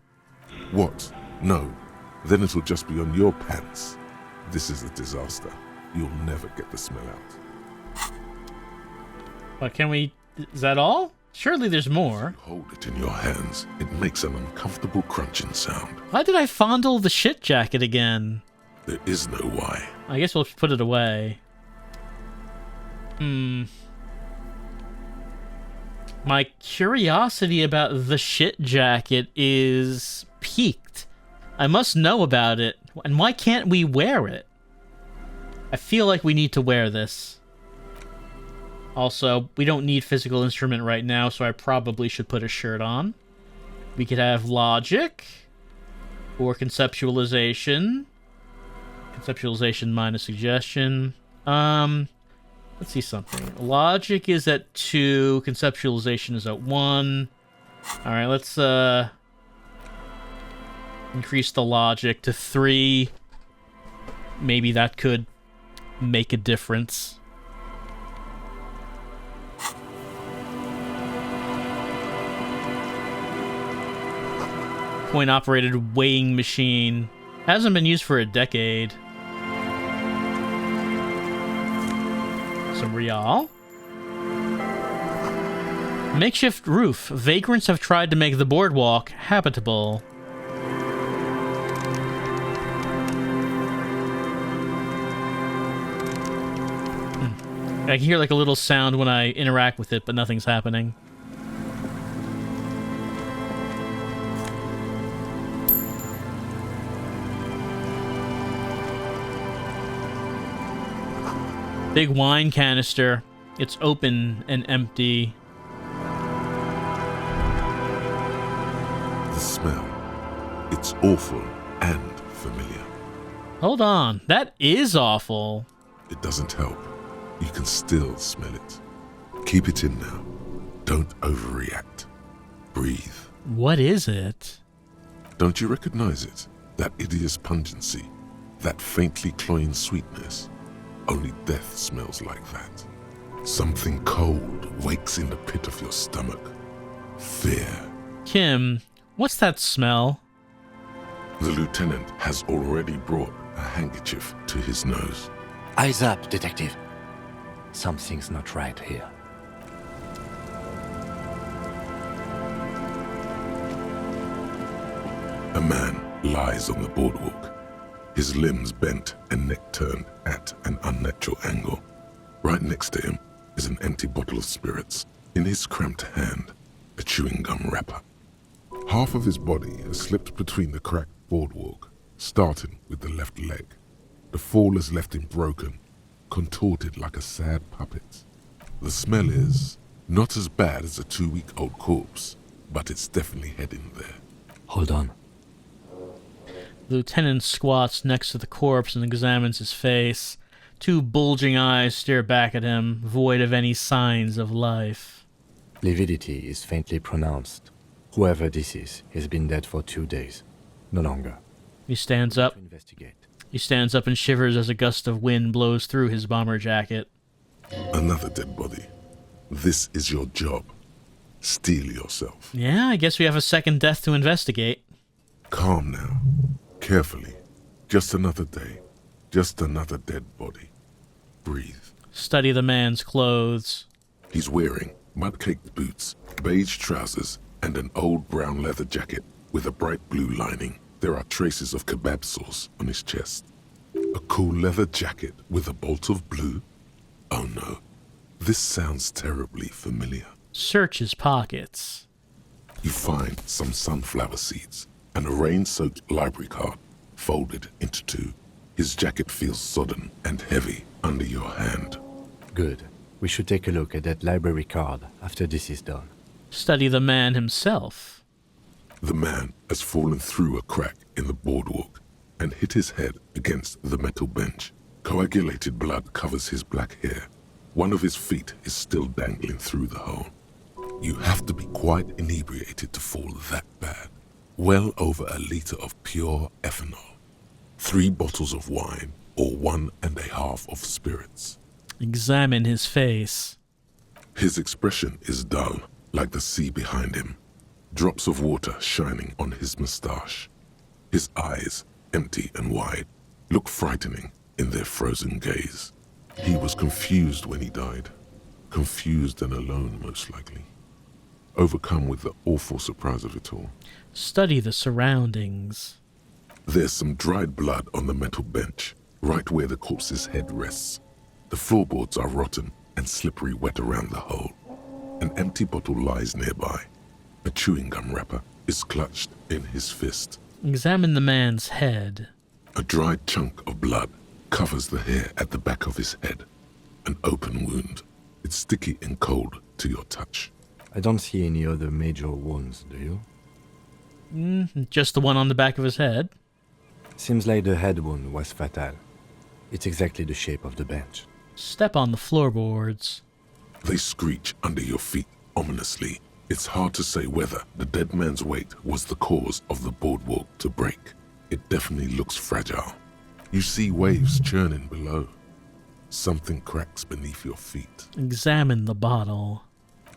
What? No. Then it'll just be on your pants. This is a disaster. You'll never get the smell out. What, can we... Is that all? Surely there's more. Hold it in your hands. It makes an uncomfortable crunching sound. Why did I fondle the shit jacket again? There is no why. I guess we'll put it away. My curiosity about the shit jacket is piqued. I must know about it. And why can't we wear it? I feel like we need to wear this. Also, we don't need physical instrument right now, so I probably should put a shirt on. We could have logic or conceptualization. Conceptualization minus suggestion. Let's see something. Logic is at 2. Conceptualization is at 1. Alright, let's increase the logic to 3. Maybe that could make a difference. Coin-operated weighing machine. Hasn't been used for a decade. Some real. Makeshift roof. Vagrants have tried to make the boardwalk habitable. I can hear like a little sound when I interact with it, but nothing's happening. Big wine canister. It's open and empty. The smell. It's awful and familiar. Hold on. That is awful. It doesn't help. You can still smell it. Keep it in now. Don't overreact. Breathe. What is it? Don't you recognize it? That hideous pungency. That faintly cloying sweetness. Only death smells like that. Something cold wakes in the pit of your stomach. Fear. Kim, what's that smell? The lieutenant has already brought a handkerchief to his nose. Eyes up, detective. Something's not right here. A man lies on the boardwalk, his limbs bent and neck turned at an unnatural angle. Right next to him is an empty bottle of spirits. In his cramped hand, a chewing gum wrapper. Half of his body has slipped between the cracked boardwalk, starting with the left leg. The fall has left him broken, contorted like a sad puppet. The smell is not as bad as a 2-week-old corpse, but it's definitely heading there. Hold on. The lieutenant squats next to the corpse and examines his face. 2 bulging eyes stare back at him, void of any signs of life. Lividity is faintly pronounced. Whoever this is has been dead for 2 days. No longer. He stands up. Investigate. He stands up and shivers as a gust of wind blows through his bomber jacket. Another dead body. This is your job. Steel yourself. Yeah, I guess we have a second death to investigate. Calm now. Carefully. Just another day. Just another dead body. Breathe. Study the man's clothes. He's wearing mud-caked boots, beige trousers, and an old brown leather jacket with a bright blue lining. There are traces of kebab sauce on his chest. A cool leather jacket with a bolt of blue? Oh no. This sounds terribly familiar. Search his pockets. You find some sunflower seeds and a rain-soaked library card folded into 2. His jacket feels sodden and heavy under your hand. Good. We should take a look at that library card after this is done. Study the man himself. The man has fallen through a crack in the boardwalk and hit his head against the metal bench. Coagulated blood covers his black hair. One of his feet is still dangling through the hole. You have to be quite inebriated to fall that bad. Well over a liter of pure ethanol. 3 bottles of wine or 1.5 of spirits. Examine his face. His expression is dull, like the sea behind him. Drops of water shining on his mustache. His eyes, empty and wide, look frightening in their frozen gaze. He was confused when he died. Confused and alone, most likely. Overcome with the awful surprise of it all. Study the surroundings. There's some dried blood on the metal bench, right where the corpse's head rests. The floorboards are rotten and slippery wet around the hole. An empty bottle lies nearby. A chewing gum wrapper is clutched in his fist. Examine the man's head. A dried chunk of blood covers the hair at the back of his head. An open wound. It's sticky and cold to your touch. I don't see any other major wounds, do you? Just the one on the back of his head. Seems like the head wound was fatal. It's exactly the shape of the bench. Step on the floorboards. They screech under your feet ominously. It's hard to say whether the dead man's weight was the cause of the boardwalk to break. It definitely looks fragile. You see waves churning below. Something cracks beneath your feet. Examine the bottle.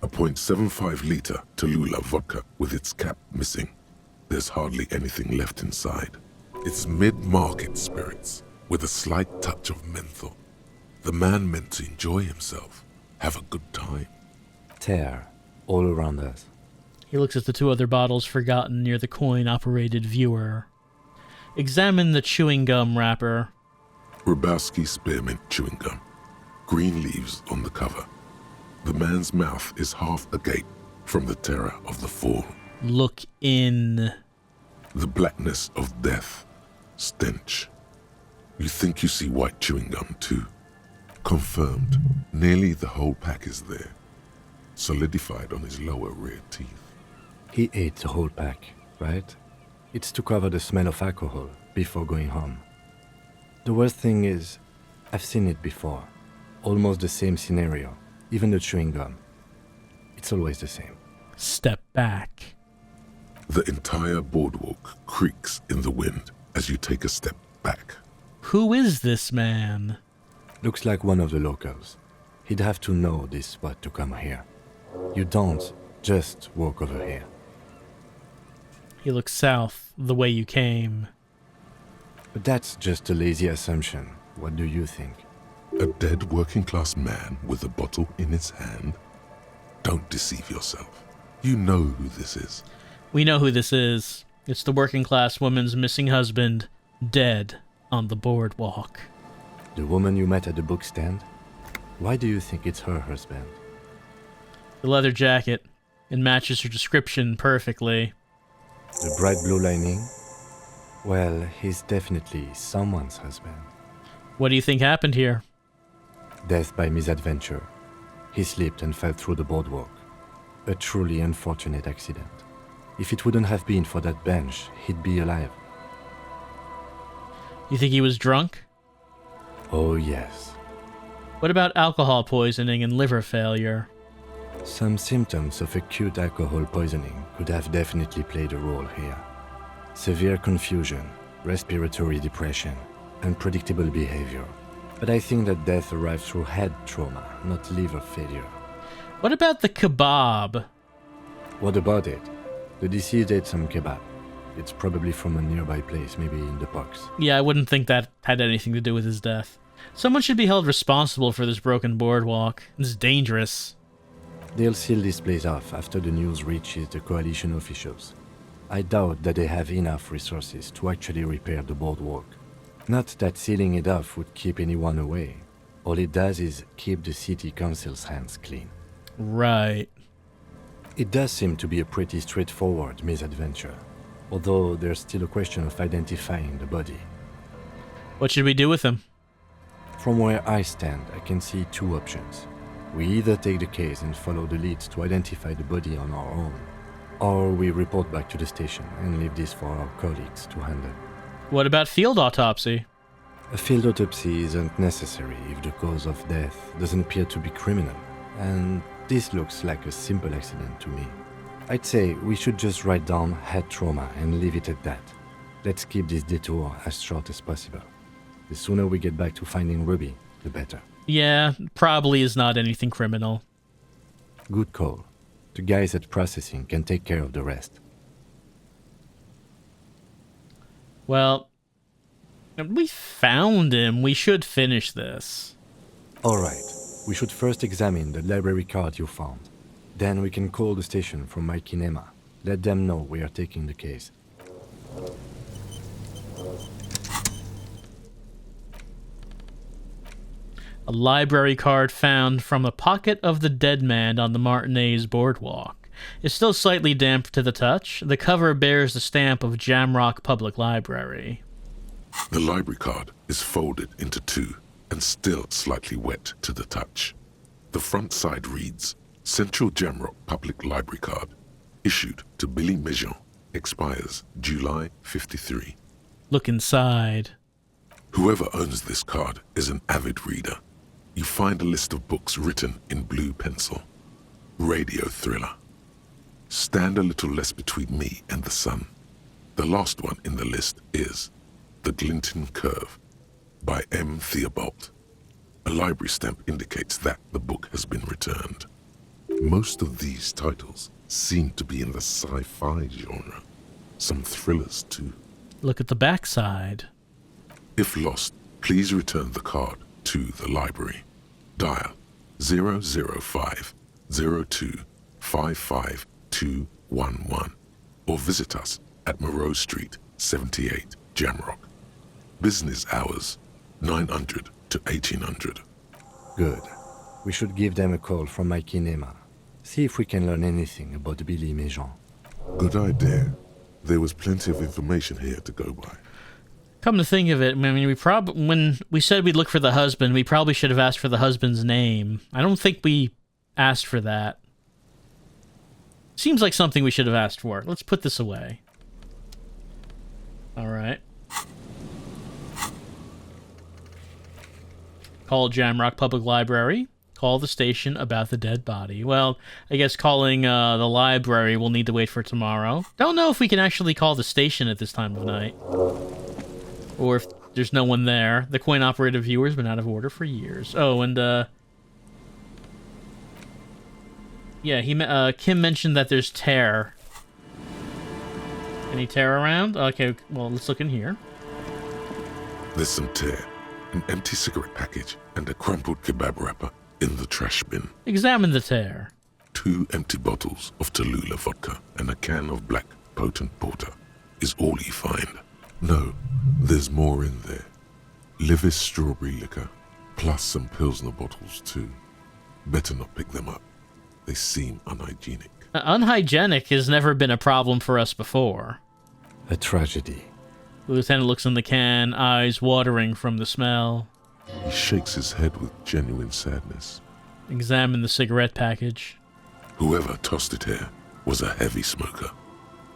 A .75 liter Tallulah vodka with its cap missing. There's hardly anything left inside. It's mid-market spirits with a slight touch of menthol. The man meant to enjoy himself, have a good time. Tear all around us. He looks at the 2 other bottles forgotten near the coin-operated viewer. Examine the chewing gum wrapper. Rybowski spearmint chewing gum. Green leaves on the cover. The man's mouth is half agape from the terror of the fall. Look in. The blackness of death. Stench. You think you see white chewing gum too. Confirmed. Nearly the whole pack is there. Solidified on his lower rear teeth. He ate the whole pack, right? It's to cover the smell of alcohol before going home. The worst thing is, I've seen it before. Almost the same scenario. Even the chewing gum. It's always the same. Step back. The entire boardwalk creaks in the wind as you take a step back. Who is this man? Looks like one of the locals. He'd have to know this spot to come here. You don't, Just walk over here. He looks south, the way you came. But that's just a lazy assumption. What do you think? A dead working-class man with a bottle in his hand? Don't deceive yourself. You know who this is. We know who this is. It's the working class woman's missing husband, dead on the boardwalk. The woman you met at the book stand? Why do you think it's her husband? The leather jacket. It matches her description perfectly. The bright blue lining? Well, he's definitely someone's husband. What do you think happened here? Death by misadventure. He slipped and fell through the boardwalk. A truly unfortunate accident. If it wouldn't have been for that bench, he'd be alive. You think he was drunk? Oh, yes. What about alcohol poisoning and liver failure? Some symptoms of acute alcohol poisoning could have definitely played a role here. Severe confusion, respiratory depression, unpredictable behavior. But I think that death arrived through head trauma, not liver failure. What about the kebab? What about it? The deceased ate some kebab. It's probably from a nearby place, maybe in the box. Yeah, I wouldn't think that had anything to do with his death. Someone should be held responsible for this broken boardwalk. It's dangerous. They'll seal this place off after the news reaches the coalition officials. I doubt that they have enough resources to actually repair the boardwalk. Not that sealing it off would keep anyone away. All it does is keep the city council's hands clean. Right. It does seem to be a pretty straightforward misadventure, although there's still a question of identifying the body. What should we do with him? From where I stand, I can see two options. We either take the case and follow the leads to identify the body on our own, or we report back to the station and leave this for our colleagues to handle. What about field autopsy? A field autopsy isn't necessary if the cause of death doesn't appear to be criminal, and this looks like a simple accident to me. I'd say we should just write down head trauma and leave it at that. Let's keep this detour as short as possible. The sooner we get back to finding Ruby, the better. Yeah, probably is not anything criminal. Good call. The guys at processing can take care of the rest. Well, we found him. We should finish this. Alright, we should first examine the library card you found. Then we can call the station from my kinema. Let them know we are taking the case. A library card found from a pocket of the dead man on the Martinez boardwalk. It's still slightly damp to the touch. The cover bears the stamp of Jamrock Public Library. The library card is folded into two and still slightly wet to the touch. The front side reads, Central Jamrock Public Library Card, issued to Billy Mejean, expires July 53. Look inside. Whoever owns this card is an avid reader. You find a list of books written in blue pencil. Radio thriller. Stand a little less between me and the sun. The last one in the list is The Glinting Curve by M. Theobald. A library stamp indicates that the book has been returned. Most of these titles seem to be in the sci-fi genre. Some thrillers too. Look at the backside. If lost, please return the card to the library. Dial 005 02 55 211 or visit us at Moreau Street, 78, Jamrock. Business hours, 900 to 1800. Good. We should give them a call from my kinema. See if we can learn anything about Billy Mejean. Good idea. There was plenty of information here to go by. Come to think of it, I mean, when we said we'd look for the husband, we probably should have asked for the husband's name. I don't think we asked for that. Seems like something we should have asked for. Let's put this away. Alright. Call Jamrock Public Library. Call the station about the dead body. Well, I guess calling the library will need to wait for tomorrow. Don't know if we can actually call the station at this time of night. Or if there's no one there. The coin-operated viewer's been out of order for years. Oh, and Yeah, Kim mentioned that there's tear. Any tear around? Okay, well, let's look in here. There's some tear, an empty cigarette package, and a crumpled kebab wrapper in the trash bin. Examine the tear. 2 empty bottles of Tallulah vodka and a can of black potent porter is all you find. No, there's more in there. Livis strawberry liquor, plus some Pilsner bottles too. Better not pick them up. They seem unhygienic. Unhygienic has never been a problem for us before. A tragedy. The lieutenant looks in the can, eyes watering from the smell. He shakes his head with genuine sadness. Examine the cigarette package. Whoever tossed it here was a heavy smoker.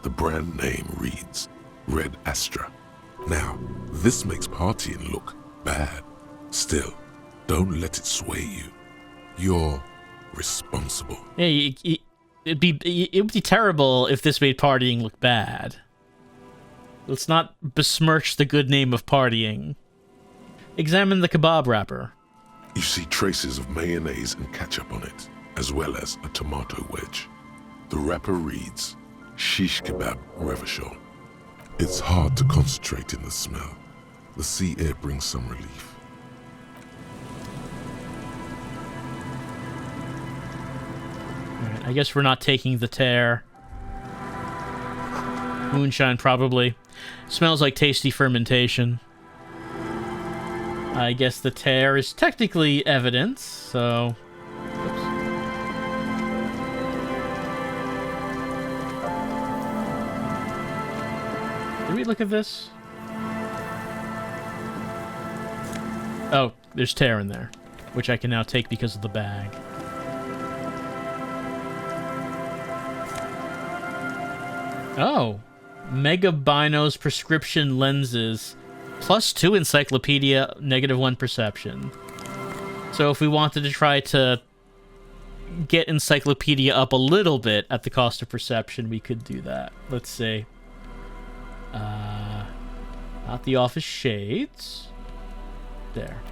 The brand name reads Red Astra. Now, this makes partying look bad. Still, don't let it sway you. You're responsible. Yeah, it'd be terrible if this made partying look bad. Let's not besmirch the good name of partying. Examine the kebab wrapper. You see traces of mayonnaise and ketchup on it, as well as a tomato wedge. The wrapper reads Shish Kebab Revachol. It's hard to concentrate in the smell. The sea air brings some relief. Alright, I guess we're not taking the tear. Moonshine, probably. Smells like tasty fermentation. I guess the tear is technically evidence, so... Oops. Did we look at this? Oh, there's tear in there, which I can now take because of the bag. Oh, Mega Bino's prescription lenses, +2 encyclopedia, -1 perception. So if we wanted to try to get encyclopedia up a little bit at the cost of perception, we could do that. Let's see. Not the office shades. There.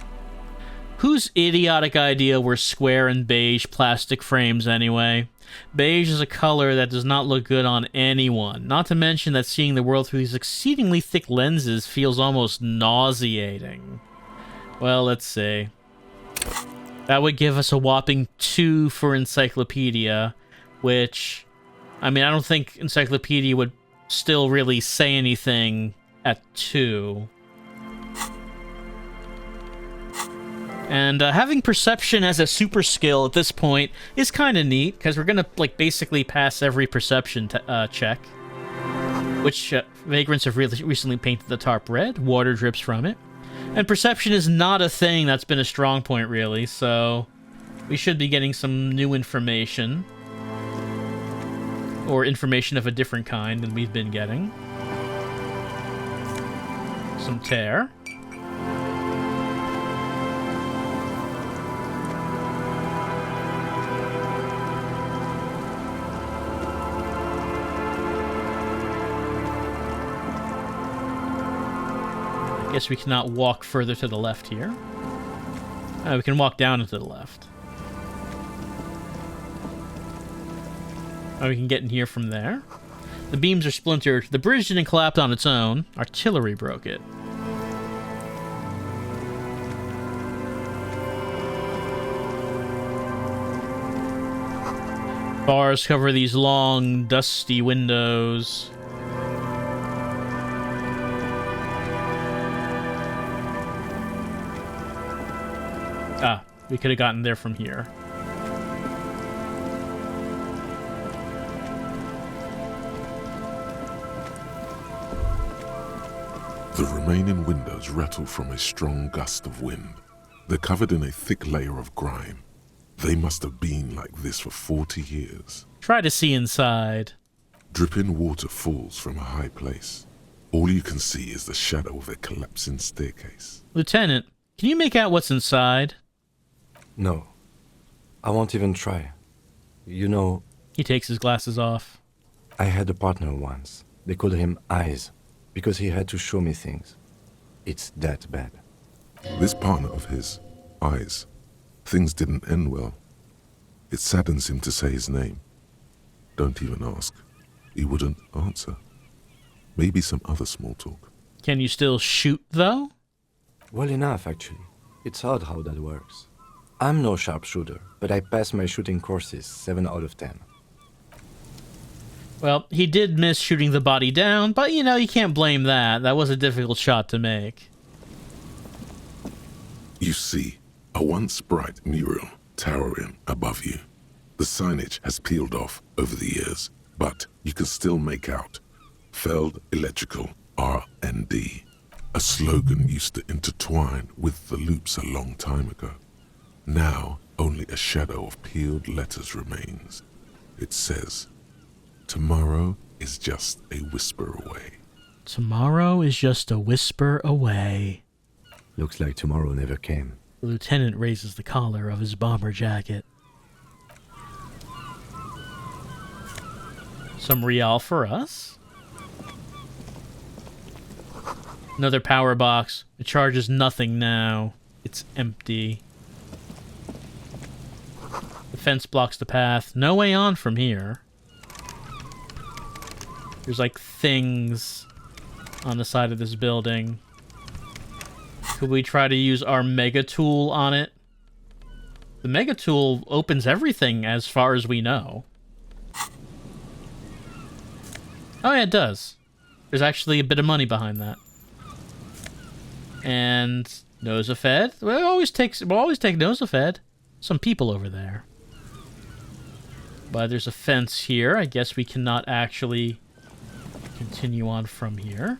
Whose idiotic idea were square and beige plastic frames anyway? Beige is a color that does not look good on anyone. Not to mention that seeing the world through these exceedingly thick lenses feels almost nauseating. Well, let's see. That would give us a whopping 2 for encyclopedia, which, I mean, I don't think encyclopedia would still really say anything at 2. And having perception as a super skill at this point is kind of neat, because we're going to like basically pass every perception check. Which vagrants have really recently painted the tarp red. Water drips from it. And perception is not a thing that's been a strong point, really, so we should be getting some new information. Or information of a different kind than we've been getting. Some tear. I guess we cannot walk further to the left here. We can walk down and to the left. Oh, we can get in here from there. The beams are splintered. The bridge didn't collapse on its own. Artillery broke it. Bars cover these long, dusty windows. Ah, we could have gotten there from here. The remaining windows rattle from a strong gust of wind. They're covered in a thick layer of grime. They must have been like this for 40 years. Try to see inside. Dripping water falls from a high place. All you can see is the shadow of a collapsing staircase. Lieutenant, can you make out what's inside? No. I won't even try. You know... He takes his glasses off. I had a partner once. They called him Eyes, because he had to show me things. It's that bad. This partner of his, Eyes, things didn't end well. It saddens him to say his name. Don't even ask. He wouldn't answer. Maybe some other small talk. Can you still shoot, though? Well enough, actually. It's odd how that works. I'm no sharpshooter, but I pass my shooting courses 7 out of 10. Well, he did miss shooting the body down, but, you know, you can't blame that. That was a difficult shot to make. You see a once bright mural towering above you. The signage has peeled off over the years, but you can still make out Feld Electrical R&D. A slogan used to intertwine with the loops a long time ago. Now, only a shadow of peeled letters remains. It says, "Tomorrow is just a whisper away." Tomorrow is just a whisper away. Looks like tomorrow never came. The lieutenant raises the collar of his bomber jacket. Some real for us. Another power box. It charges nothing now. It's empty. The fence blocks the path. No way on from here. There's like things on the side of this building. Could we try to use our mega tool on it? The mega tool opens everything as far as we know. Oh yeah, it does. There's actually a bit of money behind that. And Nosafed. We'll always take Nosafed. Some people over there. But there's a fence here. I guess we cannot actually continue on from here.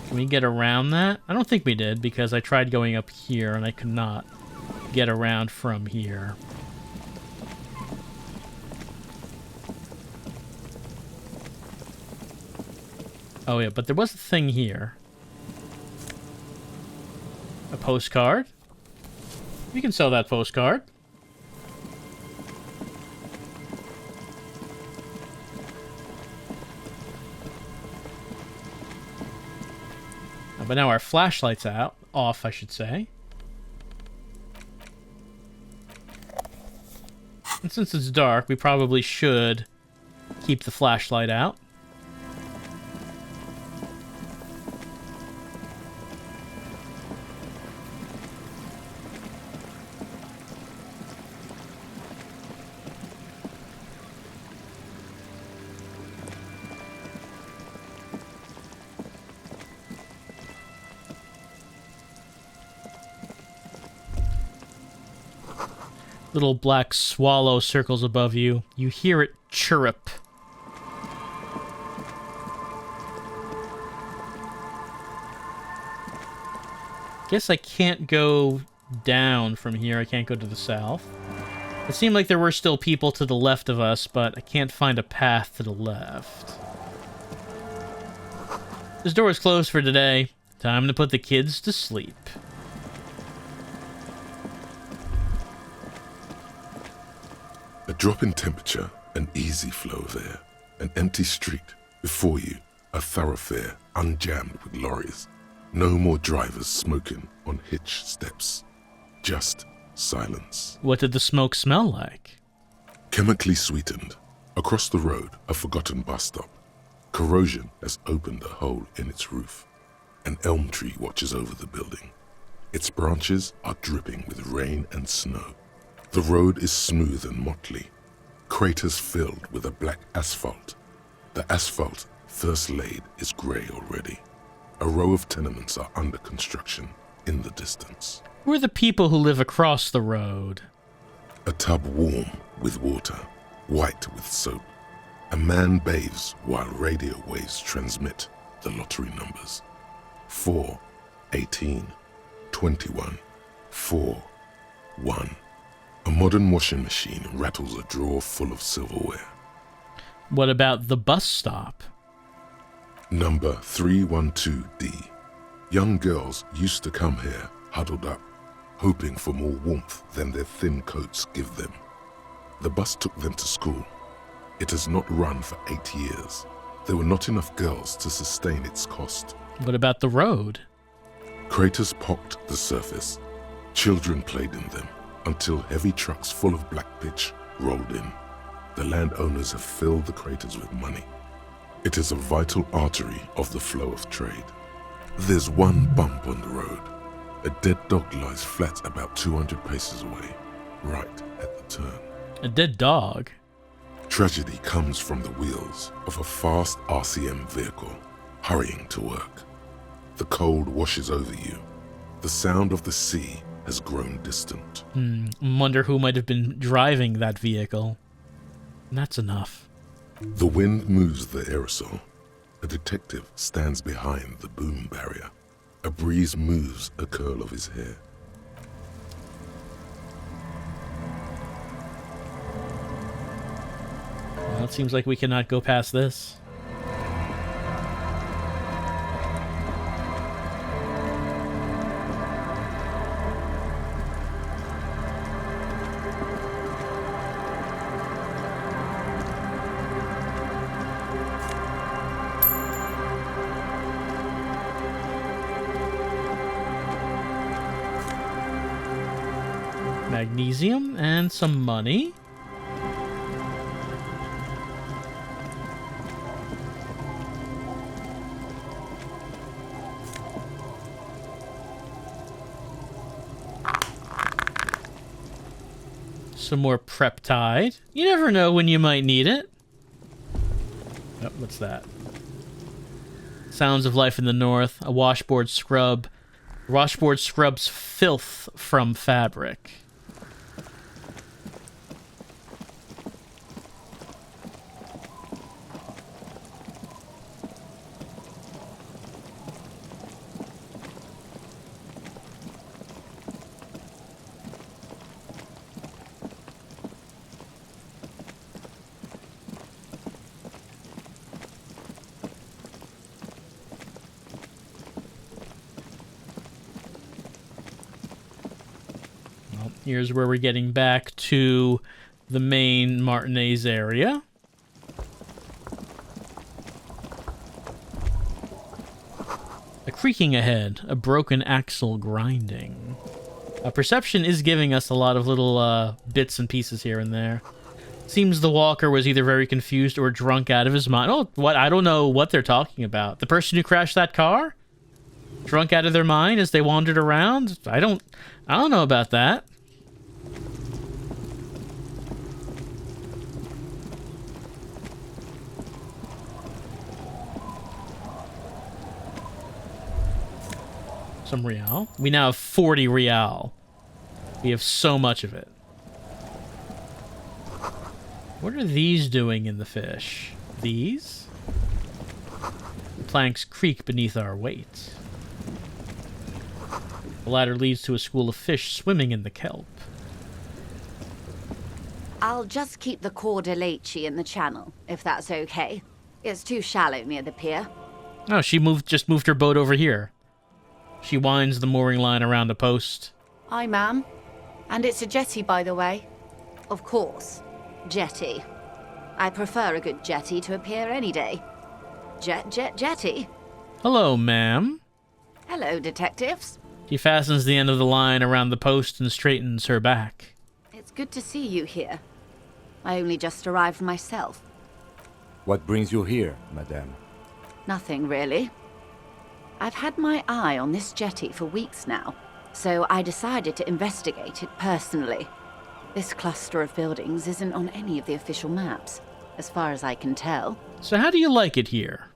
Can we get around that? I don't think we did, because I tried going up here and I could not get around from here. Oh yeah, but there was a thing here. A postcard. We can sell that postcard. But now our flashlight's off, I should say. And since it's dark, we probably should keep the flashlight out. Little black swallow circles above you. You hear it chirrup. Guess I can't go down from here. I can't go to the south. It seemed like there were still people to the left of us, but I can't find a path to the left. This door is closed for today. Time to put the kids to sleep. A drop in temperature, an easy flow of air, an empty street. Before you, a thoroughfare unjammed with lorries. No more drivers smoking on hitch steps. Just silence. What did the smoke smell like? Chemically sweetened. Across the road, a forgotten bus stop. Corrosion has opened a hole in its roof. An elm tree watches over the building. Its branches are dripping with rain and snow. The road is smooth and motley, craters filled with a black asphalt. The asphalt, first laid, is grey already. A row of tenements are under construction in the distance. Who are the people who live across the road? A tub warm with water, white with soap. A man bathes while radio waves transmit the lottery numbers. 4, 18, 21, 4, 1. A modern washing machine rattles a drawer full of silverware. What about the bus stop? Number 312D. Young girls used to come here, huddled up, hoping for more warmth than their thin coats give them. The bus took them to school. It has not run for 8 years. There were not enough girls to sustain its cost. What about the road? Craters pocked the surface. Children played in them. until heavy trucks full of black pitch rolled in. The landowners have filled the craters with money. It is a vital artery of the flow of trade. There's one bump on the road. A dead dog lies flat about 200 paces away, right at the turn. A dead dog? Tragedy comes from the wheels of a fast RCM vehicle, hurrying to work. The cold washes over you. The sound of the sea has grown distant. Wonder who might have been driving that vehicle. And that's enough. The wind moves the aerosol. A detective stands behind the boom barrier. A breeze moves a curl of his hair. Well, it seems like we cannot go past this. Magnesium and some money. Some more Preptide. You never know when you might need it. Oh, what's that? Sounds of life in the north. A washboard scrub. Washboard scrubs filth from fabric. Here's where we're getting back to the main Martinez area. A creaking ahead, a broken axle grinding. Perception is giving us a lot of little bits and pieces here and there. Seems the walker was either very confused or drunk out of his mind. Oh, what? I don't know what they're talking about. The person who crashed that car? Drunk out of their mind as they wandered around? I don't know about that. Some real. We now have 40 real. We have so much of it. What are these doing in the fish? These? The planks creak beneath our weight. The ladder leads to a school of fish swimming in the kelp. I'll just keep the cor de leche in the channel, if that's okay. It's too shallow near the pier. Oh, she just moved her boat over here. She winds the mooring line around a post. Aye, ma'am. And it's a jetty, by the way. Of course. Jetty. I prefer a good jetty to a pier any day. Jetty. Hello, ma'am. Hello, detectives. She fastens the end of the line around the post and straightens her back. It's good to see you here. I only just arrived myself. What brings you here, madame? Nothing, really. I've had my eye on this jetty for weeks now, so I decided to investigate it personally. This cluster of buildings isn't on any of the official maps, as far as I can tell. So how do you like it here?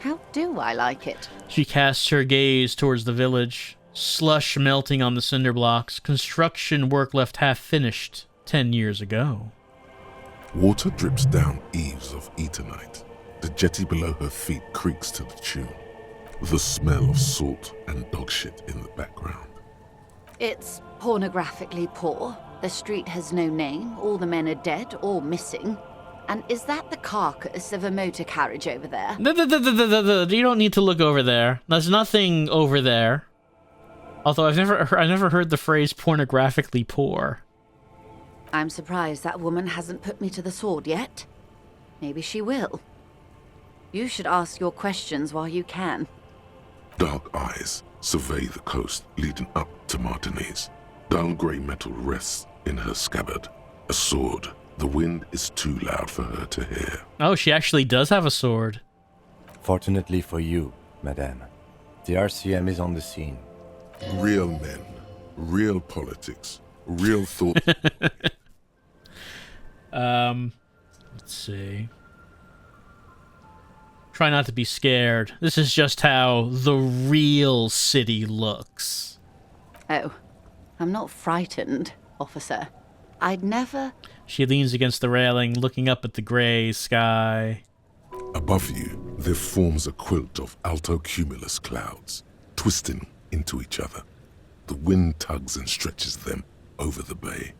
How do I like it? She casts her gaze towards the village. Slush melting on the cinder blocks. Construction work left half finished 10 years ago. Water drips down eaves of Eternite. The jetty below her feet creaks to the tune. The smell of salt and dog shit in the background. It's pornographically poor. The street has no name. All the men are dead or missing. And is that the carcass of a motor carriage over there? You don't need to look over there. There's nothing over there. Although I never heard the phrase pornographically poor. I'm surprised that woman hasn't put me to the sword yet. Maybe she will. You should ask your questions while you can. Dark eyes survey the coast leading up to Martinez. Dull grey metal rests in her scabbard. A sword. The wind is too loud for her to hear. Oh, she actually does have a sword. Fortunately for you, madame, the RCM is on the scene. Real men, real politics, real thought. Let's see. Try not to be scared. This is just how the real city looks. Oh, I'm not frightened, officer. I'd never... She leans against the railing, looking up at the grey sky. Above you, there forms a quilt of altocumulus clouds, twisting into each other. The wind tugs and stretches them over the bay.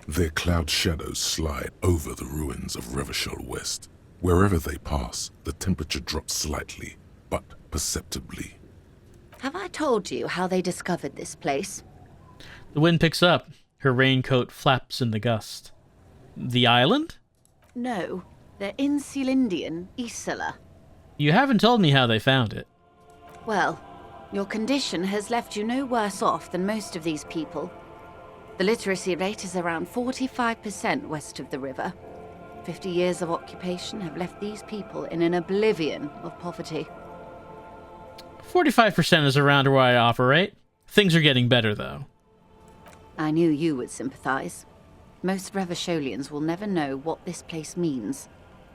Their cloud shadows slide over the ruins of Revachol West. Wherever they pass, the temperature drops slightly, but perceptibly. Have I told you how they discovered this place? The wind picks up. Her raincoat flaps in the gust. The island? No, they're in Celindian, Isola. You haven't told me how they found it. Well, your condition has left you no worse off than most of these people. The literacy rate is around 45% west of the river. 50 years of occupation have left these people in an oblivion of poverty. 45% is around where I operate. Things are getting better, though. I knew you would sympathize. Most Revacholians will never know what this place means.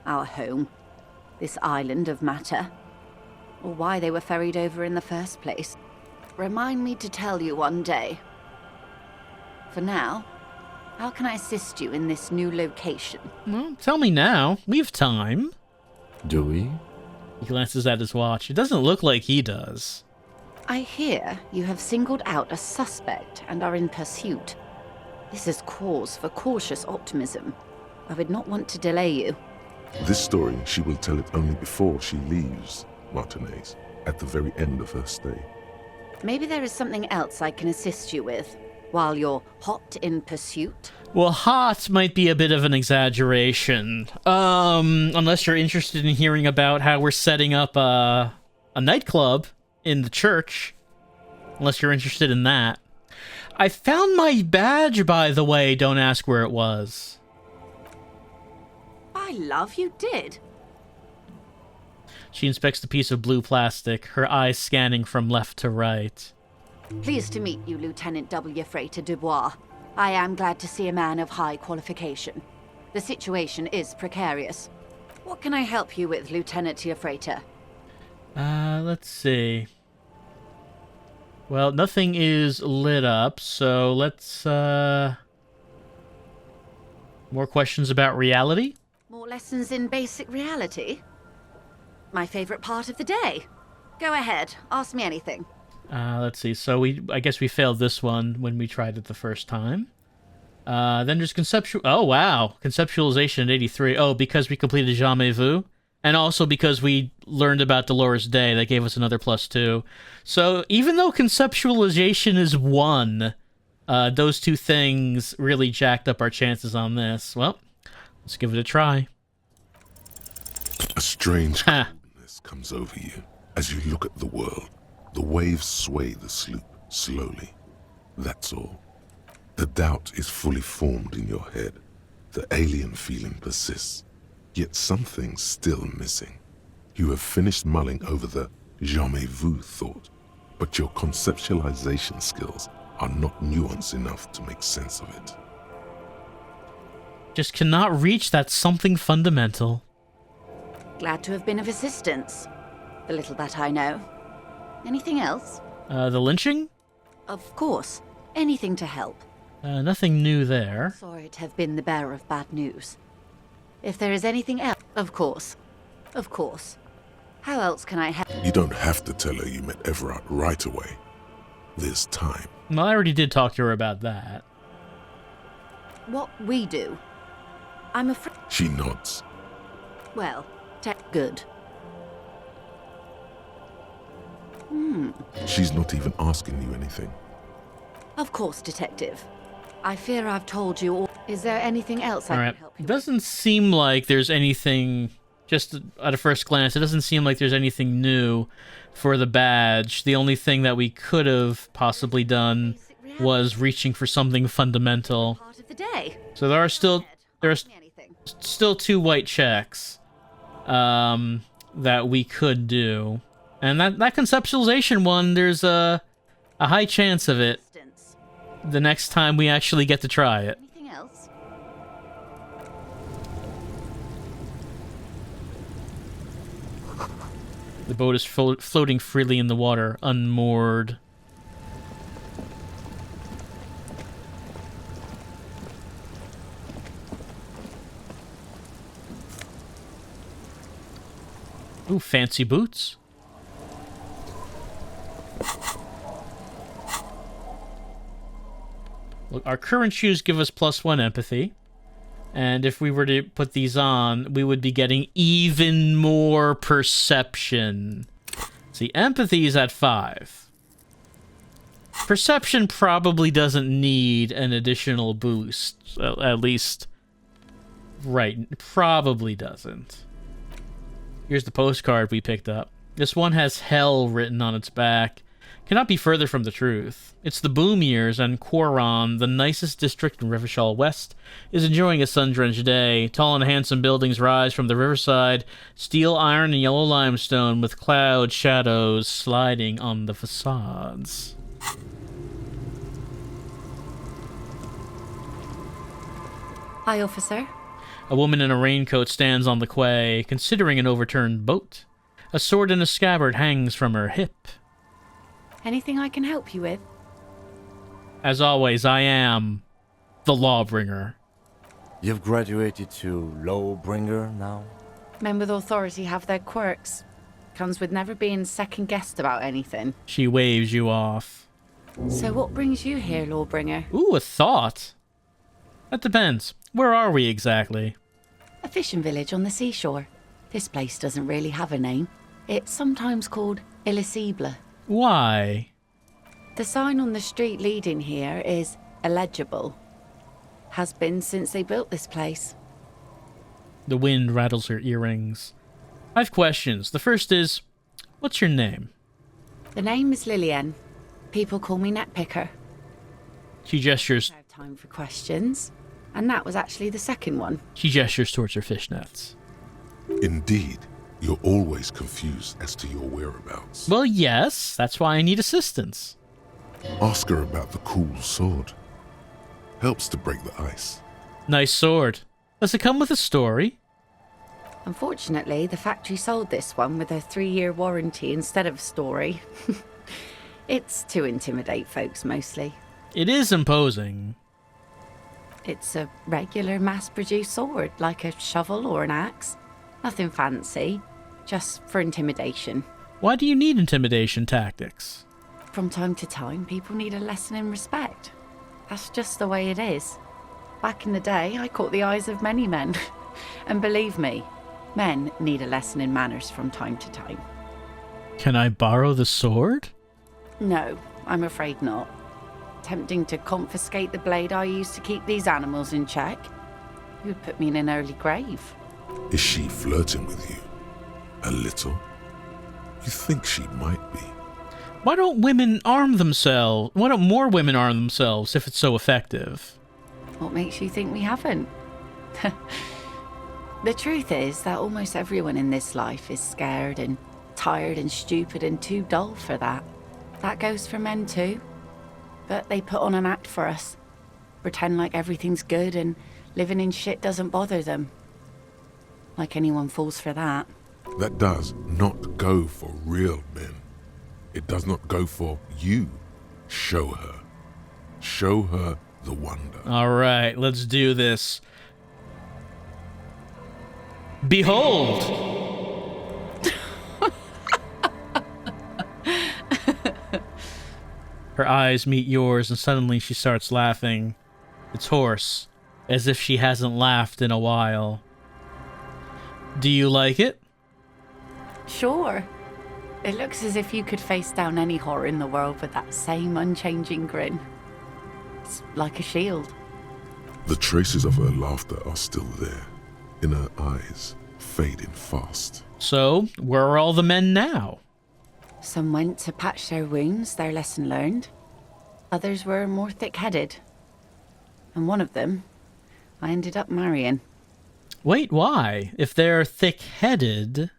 Our home. This island of matter. Or why they were ferried over in the first place. Remind me to tell you one day. For now, how can I assist you in this new location? Well, tell me now. We have time. Do we? He glances at his watch. It doesn't look like he does. I hear you have singled out a suspect and are in pursuit. This is cause for cautious optimism. I would not want to delay you. This story, she will tell it only before she leaves Martinez, at the very end of her stay. Maybe there is something else I can assist you with, while you're hot in pursuit? Well, hot might be a bit of an exaggeration. Unless you're interested in hearing about how we're setting up a nightclub in the church. Unless you're interested in that. I found my badge, by the way. Don't ask where it was. By love, you did. She inspects the piece of blue plastic, her eyes scanning from left to right. Pleased to meet you, Lieutenant W. Frater Dubois. I am glad to see a man of high qualification. The situation is precarious. What can I help you with, Lieutenant Frater? Let's see. Well, nothing is lit up, so let's, more questions about reality? More lessons in basic reality? My favorite part of the day. Go ahead, ask me anything. Let's see. So I guess we failed this one when we tried it the first time. Then there's conceptual. Oh wow, conceptualization at 83. Oh, because we completed Jamais Vu, and also because we learned about Dolores Day, that gave us another +2. So even though conceptualization is 1, those two things really jacked up our chances on this. Well, let's give it a try. A strange coolness comes over you as you look at the world. The waves sway the sloop slowly. That's all. The doubt is fully formed in your head. The alien feeling persists. Yet something's still missing. You have finished mulling over the jamais vu thought, but your conceptualization skills are not nuanced enough to make sense of it. Just cannot reach that something fundamental. Glad to have been of assistance. The little that I know. Anything else? The lynching? Of course. Anything to help. Nothing new there. Sorry to have been the bearer of bad news. If there is anything else, of course. Of course. How else can I help? You don't have to tell her you met Everard right away. There's time. Well, I already did talk to her about that. What we do. I'm afraid. She nods. Well, good. She's not even asking you anything. Of course, Detective. I fear I've told you all. Is there anything else I can help you with? It doesn't seem like there's anything, just at a first glance, it doesn't seem like there's anything new for the badge. The only thing that we could have possibly done was reaching for something fundamental. Part of the day. So there are still two white checks that we could do. And that conceptualization one, there's a high chance of it the next time we actually get to try it. Anything else? The boat is floating freely in the water, unmoored. Ooh, fancy boots. Look, our current shoes give us +1 empathy. And if we were to put these on, we would be getting even more perception. See, empathy is at 5. Perception probably doesn't need an additional boost. At least, right, probably doesn't. Here's the postcard we picked up. This one has hell written on its back. Cannot be further from the truth. It's the boom years, and Quaron, the nicest district in Rivershall West, is enjoying a sun-drenched day. Tall and handsome buildings rise from the riverside, steel, iron, and yellow limestone, with cloud shadows sliding on the facades. Hi, officer. A woman in a raincoat stands on the quay, considering an overturned boat. A sword in a scabbard hangs from her hip. Anything I can help you with? As always, I am the Lawbringer. You've graduated to Lawbringer now? Men with authority have their quirks. Comes with never being second-guessed about anything. She waves you off. So what brings you here, Lawbringer? Ooh, a thought. That depends. Where are we exactly? A fishing village on the seashore. This place doesn't really have a name. It's sometimes called Elysium. Why? The sign on the street leading here is illegible. Has been since they built this place. The wind rattles her earrings. I have questions. The first is, what's your name? The name is Lillian. People call me Netpicker. She gestures. No time for questions. And that was actually the second one. She gestures towards her fishnets. Indeed, you're always confused as to your whereabouts. Well, yes. That's why I need assistance. Ask her about the cool sword. Helps to break the ice. Nice sword. Does it come with a story? Unfortunately, the factory sold this one with a 3-year warranty instead of a story. It's to intimidate folks, mostly. It is imposing. It's a regular mass-produced sword, like a shovel or an axe. Nothing fancy, just for intimidation. Why do you need intimidation tactics? From time to time, people need a lesson in respect. That's just the way it is. Back in the day, I caught the eyes of many men. And believe me, men need a lesson in manners from time to time. Can I borrow the sword? No, I'm afraid not. Tempting to confiscate the blade I used to keep these animals in check. You would put me in an early grave. Is she flirting with you? A little? You think she might be? Why don't women arm themselves? Why don't more women arm themselves if it's so effective? What makes you think we haven't? The truth is that almost everyone in this life is scared and tired and stupid and too dull for that. That goes for men too. But they put on an act for us. Pretend like everything's good and living in shit doesn't bother them. Like anyone falls for that. That does not go for real men. It does not go for you. Show her. Show her the wonder. All right, let's do this. Behold! Her eyes meet yours, and suddenly she starts laughing. It's hoarse, as if she hasn't laughed in a while. Do you like it? Sure. It looks as if you could face down any horror in the world with that same unchanging grin. It's like a shield. The traces of her laughter are still there, in her eyes, fading fast. So, where are all the men now? Some went to patch their wounds, their lesson learned. Others were more thick-headed. And one of them, I ended up marrying. Wait, why? If they're thick-headed...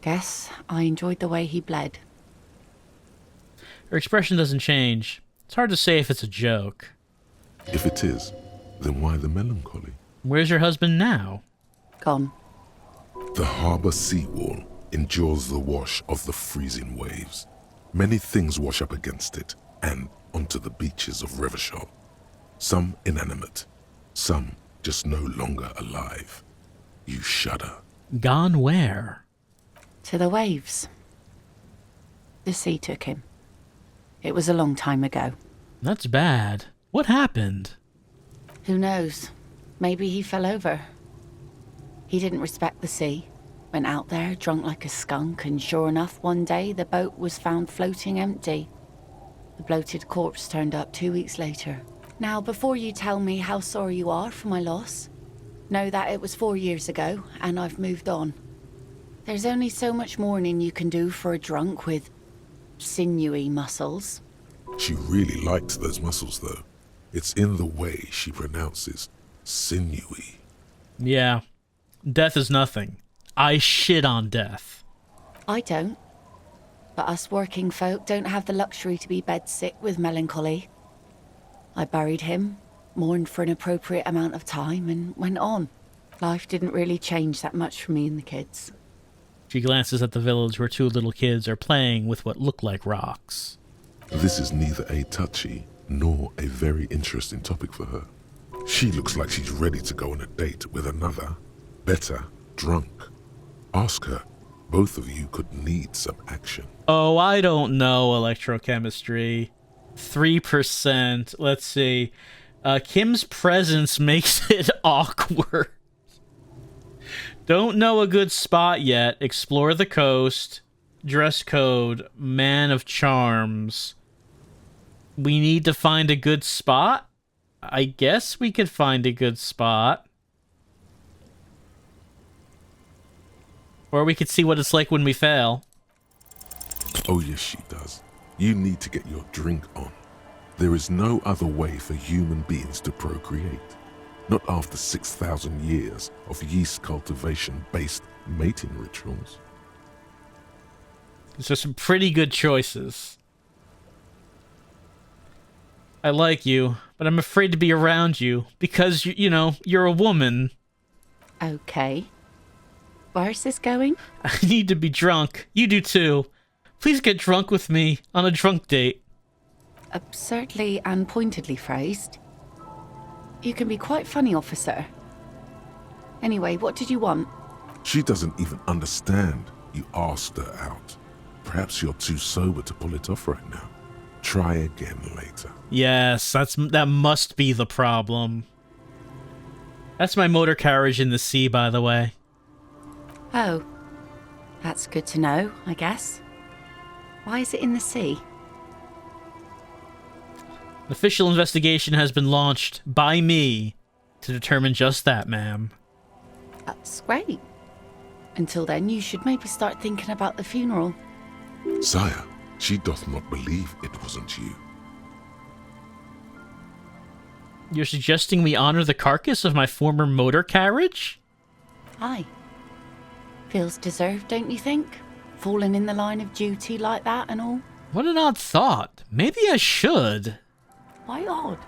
Guess I enjoyed the way he bled. Her expression doesn't change. It's hard to say if it's a joke. If it is, then why the melancholy? Where's your husband now? Gone. The harbour seawall endures the wash of the freezing waves. Many things wash up against it and onto the beaches of Revachol. Some inanimate, some just no longer alive. You shudder. Gone where? To the waves. The sea took him. It was a long time ago. That's bad. What happened? Who knows? Maybe he fell over. He didn't respect the sea. Went out there, drunk like a skunk, and sure enough, one day the boat was found floating empty. The bloated corpse turned up 2 weeks later. Now, before you tell me how sorry you are for my loss, know that it was 4 years ago, and I've moved on. There's only so much mourning you can do for a drunk with sinewy muscles. She really liked those muscles, though. It's in the way she pronounces sinewy. Yeah. Death is nothing. I shit on death. I don't. But us working folk don't have the luxury to be bedsick with melancholy. I buried him, mourned for an appropriate amount of time, and went on. Life didn't really change that much for me and the kids. She glances at the village where 2 little kids are playing with what look like rocks. This is neither a touchy nor a very interesting topic for her. She looks like she's ready to go on a date with another, better, drunk. Ask her. Both of you could need some action. Oh, I don't know electrochemistry. 3%. Let's see. Kim's presence makes it awkward. Don't know a good spot yet. Explore the coast. Dress code. Man of charms. We need to find a good spot? I guess we could find a good spot. Or we could see what it's like when we fail. Oh yes, she does. You need to get your drink on. There is no other way for human beings to procreate. Not after 6,000 years of yeast cultivation-based mating rituals. So some pretty good choices. I like you, but I'm afraid to be around you because, you know, you're a woman. Okay. Where's this going? I need to be drunk. You do too. Please get drunk with me on a drunk date. Absurdly and pointedly phrased. You can be quite funny, officer. Anyway, what did you want? She doesn't even understand you asked her out. Perhaps you're too sober to pull it off right now. Try again later. Yes, that must be the problem. That's my motor carriage in the sea, by the way. Oh. That's good to know, I guess. Why is it in the sea? An official investigation has been launched by me to determine just that, ma'am. That's great. Until then, you should maybe start thinking about the funeral. Sire, she doth not believe it wasn't you. You're suggesting we honor the carcass of my former motor carriage? Aye. Feels deserved, don't you think? Falling in the line of duty like that and all? What an odd thought. Maybe I should. Why odd?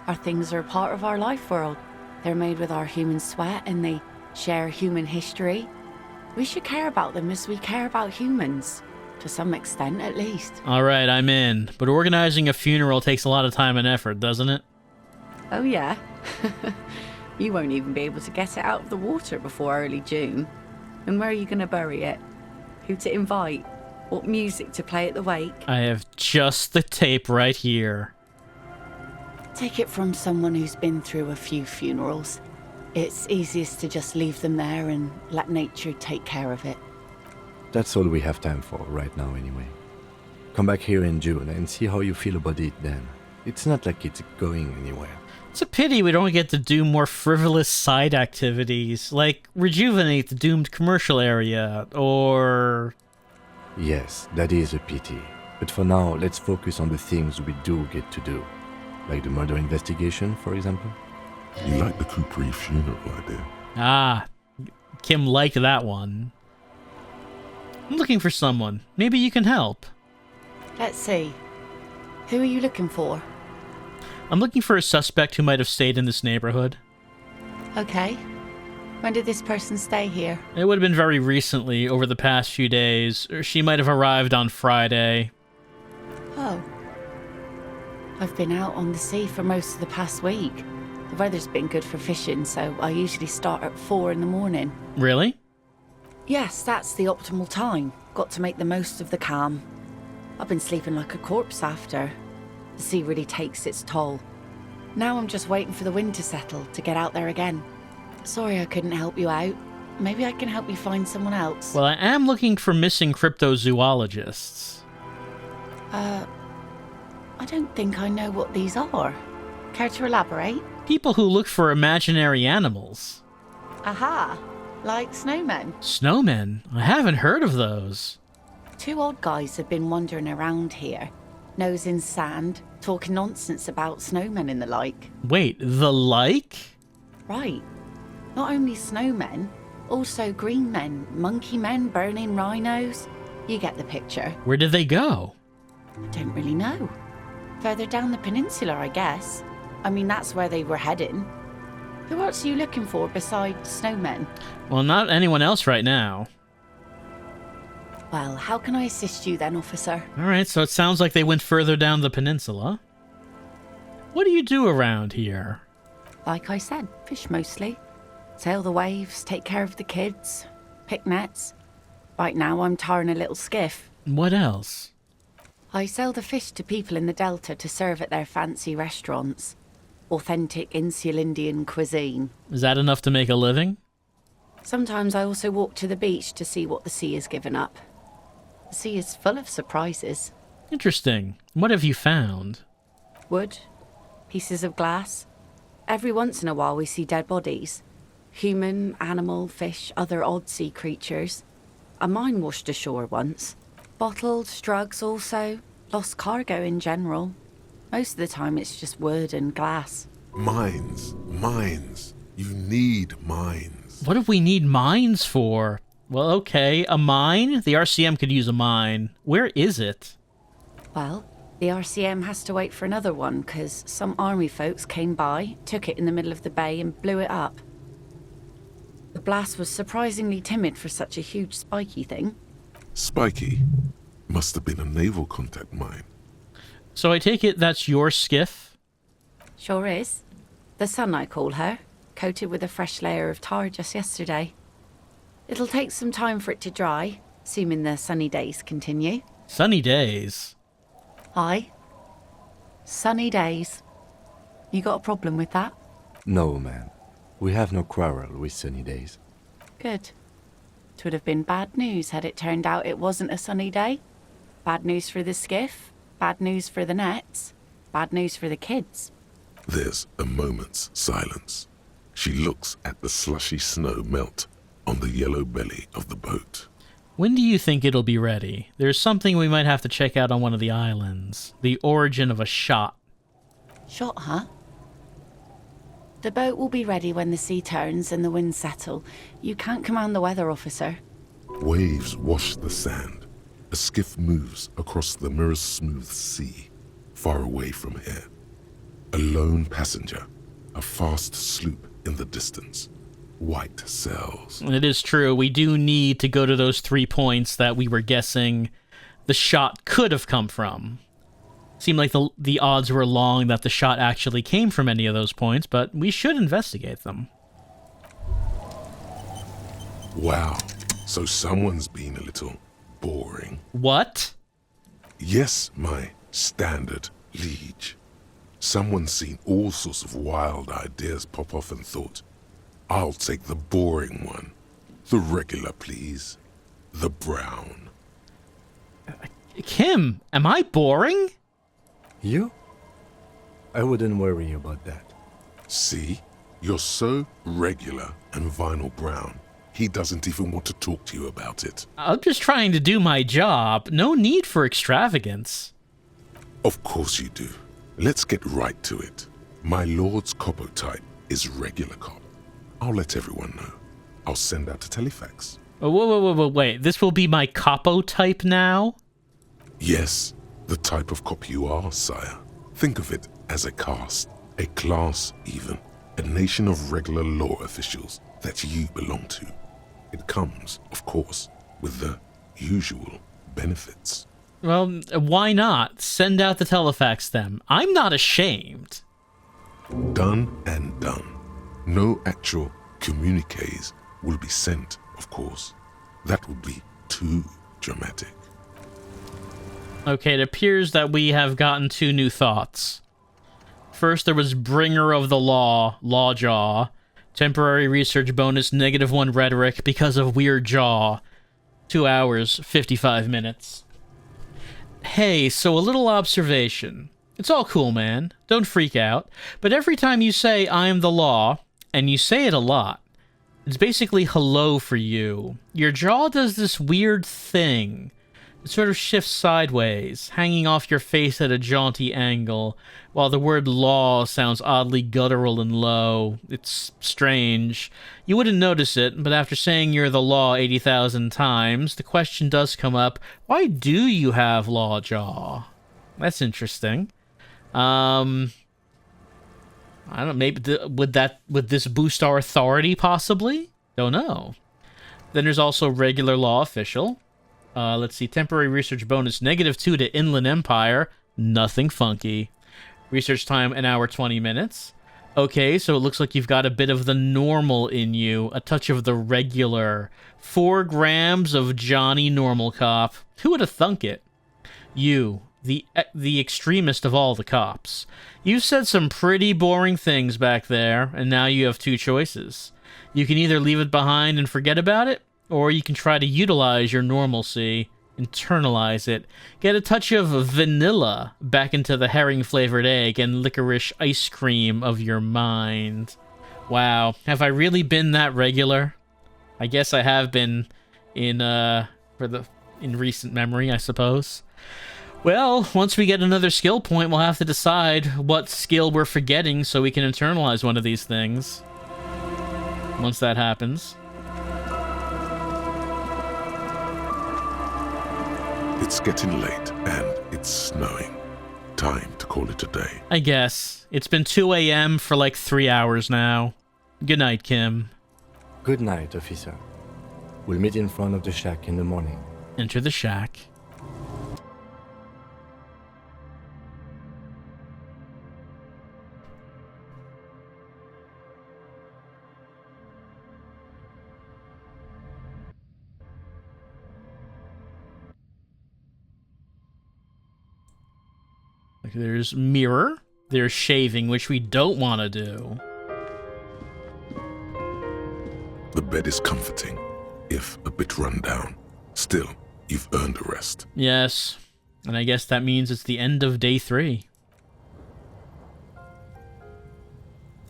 Our things are a part of our life world. They're made with our human sweat and they share human history. We should care about them as we care about humans. To some extent, at least. Alright, I'm in. But organizing a funeral takes a lot of time and effort, doesn't it? Oh yeah? You won't even be able to get it out of the water before early June. And where are you going to bury it? Who to invite? What music to play at the wake? I have just the tape right here. Take it from someone who's been through a few funerals. It's easiest to just leave them there and let nature take care of it. That's all we have time for right now anyway. Come back here in June and see how you feel about it then. It's not like it's going anywhere. It's a pity we don't get to do more frivolous side activities, like rejuvenate the doomed commercial area, or... Yes, that is a pity. But for now, let's focus on the things we do get to do. Like the murder investigation, for example. You like the Capri funeral idea? Ah, Kim liked that one. I'm looking for someone. Maybe you can help. Let's see. Who are you looking for? I'm looking for a suspect who might have stayed in this neighborhood. Okay. When did this person stay here? It would have been very recently, over the past few days. Or she might have arrived on Friday. Oh. I've been out on the sea for most of the past week. The weather's been good for fishing, so I usually start at 4 in the morning. Really? Yes, that's the optimal time. Got to make the most of the calm. I've been sleeping like a corpse after. The sea really takes its toll. Now I'm just waiting for the wind to settle to get out there again. Sorry I couldn't help you out. Maybe I can help you find someone else. Well, I am looking for missing cryptozoologists. I don't think I know what these are. Care to elaborate? People who look for imaginary animals. Aha! Like snowmen. Snowmen? I haven't heard of those. 2 odd guys have been wandering around here, nose in sand, talking nonsense about snowmen and the like. Wait, the like? Right. Not only snowmen, also green men, monkey men burning rhinos. You get the picture. Where did they go? I don't really know. Further down the peninsula, I guess. I mean, that's where they were heading. Who else are you looking for besides snowmen? Well, not anyone else right now. Well, how can I assist you then, officer? Alright, so it sounds like they went further down the peninsula. What do you do around here? Like I said, fish mostly. Sail the waves, take care of the kids, pick nets. Right now I'm tarring a little skiff. What else? I sell the fish to people in the Delta to serve at their fancy restaurants. Authentic Insular Indian cuisine. Is that enough to make a living? Sometimes I also walk to the beach to see what the sea has given up. The sea is full of surprises. Interesting. What have you found? Wood, pieces of glass. Every once in a while we see dead bodies. Human, animal, fish, other odd sea creatures. A mine washed ashore once. Bottles, drugs also. Lost cargo in general. Most of the time it's just wood and glass. Mines. Mines. You need mines. What do we need mines for? Well, okay, a mine? The RCM could use a mine. Where is it? Well, the RCM has to wait for another one, because some army folks came by, took it in the middle of the bay and blew it up. The blast was surprisingly timid for such a huge spiky thing. Spiky. Must have been a naval contact mine. So I take it that's your skiff? Sure is. The Sun, I call her, coated with a fresh layer of tar just yesterday. It'll take some time for it to dry, assuming the sunny days continue. Sunny days? Aye. Sunny days. You got a problem with that? No, man. We have no quarrel with sunny days. Good. It would have been bad news had it turned out it wasn't a sunny day. Bad news for the skiff, bad news for the nets, bad news for the kids. There's a moment's silence. She looks at the slushy snow melt on the yellow belly of the boat. When do you think it'll be ready? There's something we might have to check out on one of the islands. The origin of a shot. Shot, huh? The boat will be ready when the sea turns and the winds settle. You can't command the weather, officer. Waves wash the sand. A skiff moves across the mirror-smooth sea, far away from here. A lone passenger, a fast sloop in the distance. White sails. It is true, we do need to go to those 3 points that we were guessing the shot could have come from. Seemed like the odds were long that the shot actually came from any of those points, but we should investigate them. Wow, so someone's been a little boring. What? Yes, my standard liege. Someone's seen all sorts of wild ideas pop off and thought, I'll take the boring one. The regular, please. The brown. Kim, am I boring? You? I wouldn't worry about that. See? You're so regular and vinyl brown. He doesn't even want to talk to you about it. I'm just trying to do my job. No need for extravagance. Of course you do. Let's get right to it. My lord's coppo type is regular cop. I'll let everyone know. I'll send out a telefax. Oh, whoa, wait. This will be my capo type now? Yes, the type of cop you are, sire. Think of it as a caste, a class even, a nation of regular law officials that you belong to. It comes, of course, with the usual benefits. Well, why not? Send out the telefax then. I'm not ashamed. Done and done. No actual communiques will be sent, of course. That would be too dramatic. Okay, it appears that we have gotten 2 new thoughts. First, there was Bringer of the Law, Lawjaw. Temporary research bonus, -1 rhetoric because of weird jaw. 2 hours, 55 minutes. Hey, so a little observation. It's all cool, man. Don't freak out. But every time you say, I am the law, and you say it a lot, it's basically hello for you. Your jaw does this weird thing. It sort of shifts sideways, hanging off your face at a jaunty angle, while the word law sounds oddly guttural and low. It's strange. You wouldn't notice it, but after saying you're the law 80,000 times, the question does come up, why do you have law jaw? That's interesting. I don't know, maybe would this boost our authority, possibly? Don't know. Then there's also regular law official. Let's see, temporary research bonus, -2 to Inland Empire. Nothing funky. Research time, 1 hour, 20 minutes. Okay, so it looks like you've got a bit of the normal in you, a touch of the regular. 4 grams of Johnny Normal Cop. Who would have thunk it? You, the extremist of all the cops. You've said some pretty boring things back there, and now you have 2 choices. You can either leave it behind and forget about it, or you can try to utilize your normalcy, internalize it, get a touch of vanilla back into the herring-flavored egg and licorice ice cream of your mind. Wow, have I really been that regular? I guess I have been in recent memory, I suppose. Well, once we get another skill point, we'll have to decide what skill we're forgetting so we can internalize one of these things. Once that happens. It's getting late, and it's snowing. Time to call it a day. I guess. It's been 2 a.m. for like 3 hours now. Good night, Kim. Good night, officer. We'll meet in front of the shack in the morning. Enter the shack. There's mirror. There's shaving, which we don't want to do. The bed is comforting, if a bit run down. Still, you've earned a rest. Yes. And I guess that means it's the end of day 3.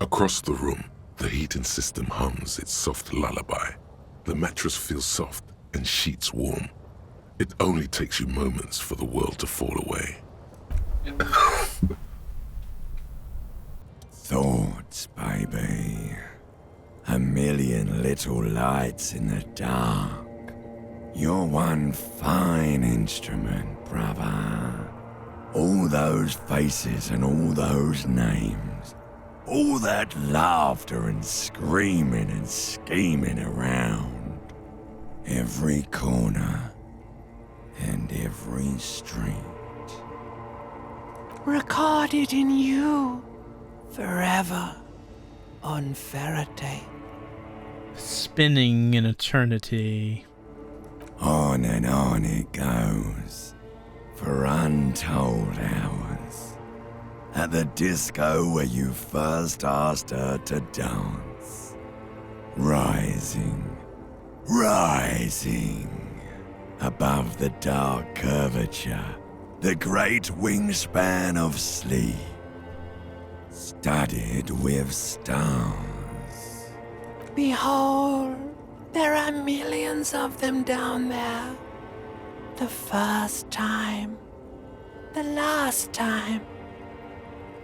Across the room, the heating system hums its soft lullaby. The mattress feels soft and sheets warm. It only takes you moments for the world to fall away. Thoughts, baby. A million little lights in the dark. You're one fine instrument, brother. All those faces and all those names. All that laughter and screaming and scheming around. Every corner and every street. Recorded in you forever on Faraday. Spinning in eternity. On and on it goes for untold hours. At the disco where you first asked her to dance. Rising, rising above the dark curvature. The great wingspan of sleep, studded with stars. Behold There are millions of them down there. The first time. The last time.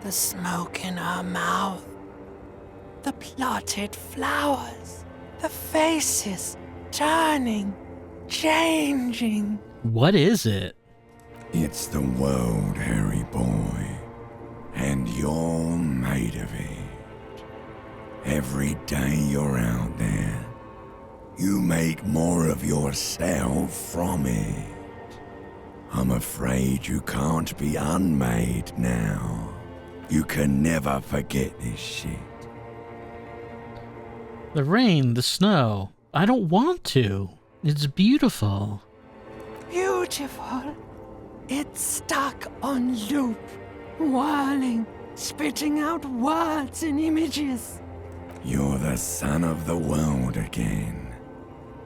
The smoke in her mouth. The plotted flowers. The faces turning, changing. What is it? It's the world, Harry boy, and you're made of it. Every day you're out there, you make more of yourself from it. I'm afraid you can't be unmade now. You can never forget this shit. The rain, the snow. I don't want to. It's beautiful. Beautiful. It's stuck on loop, whirling, spitting out words and images. You're the son of the world again.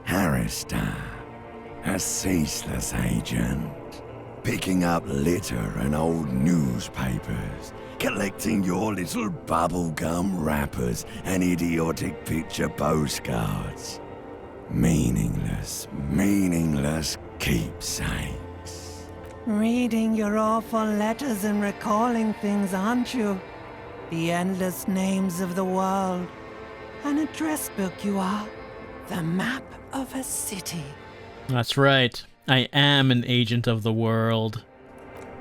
Harrister, a ceaseless agent, picking up litter and old newspapers, collecting your little bubblegum wrappers and idiotic picture postcards. Meaningless keepsakes. Reading your awful letters and recalling things, aren't you? The endless names of the world. An address book you are. The map of a city. That's right. I am an agent of the world.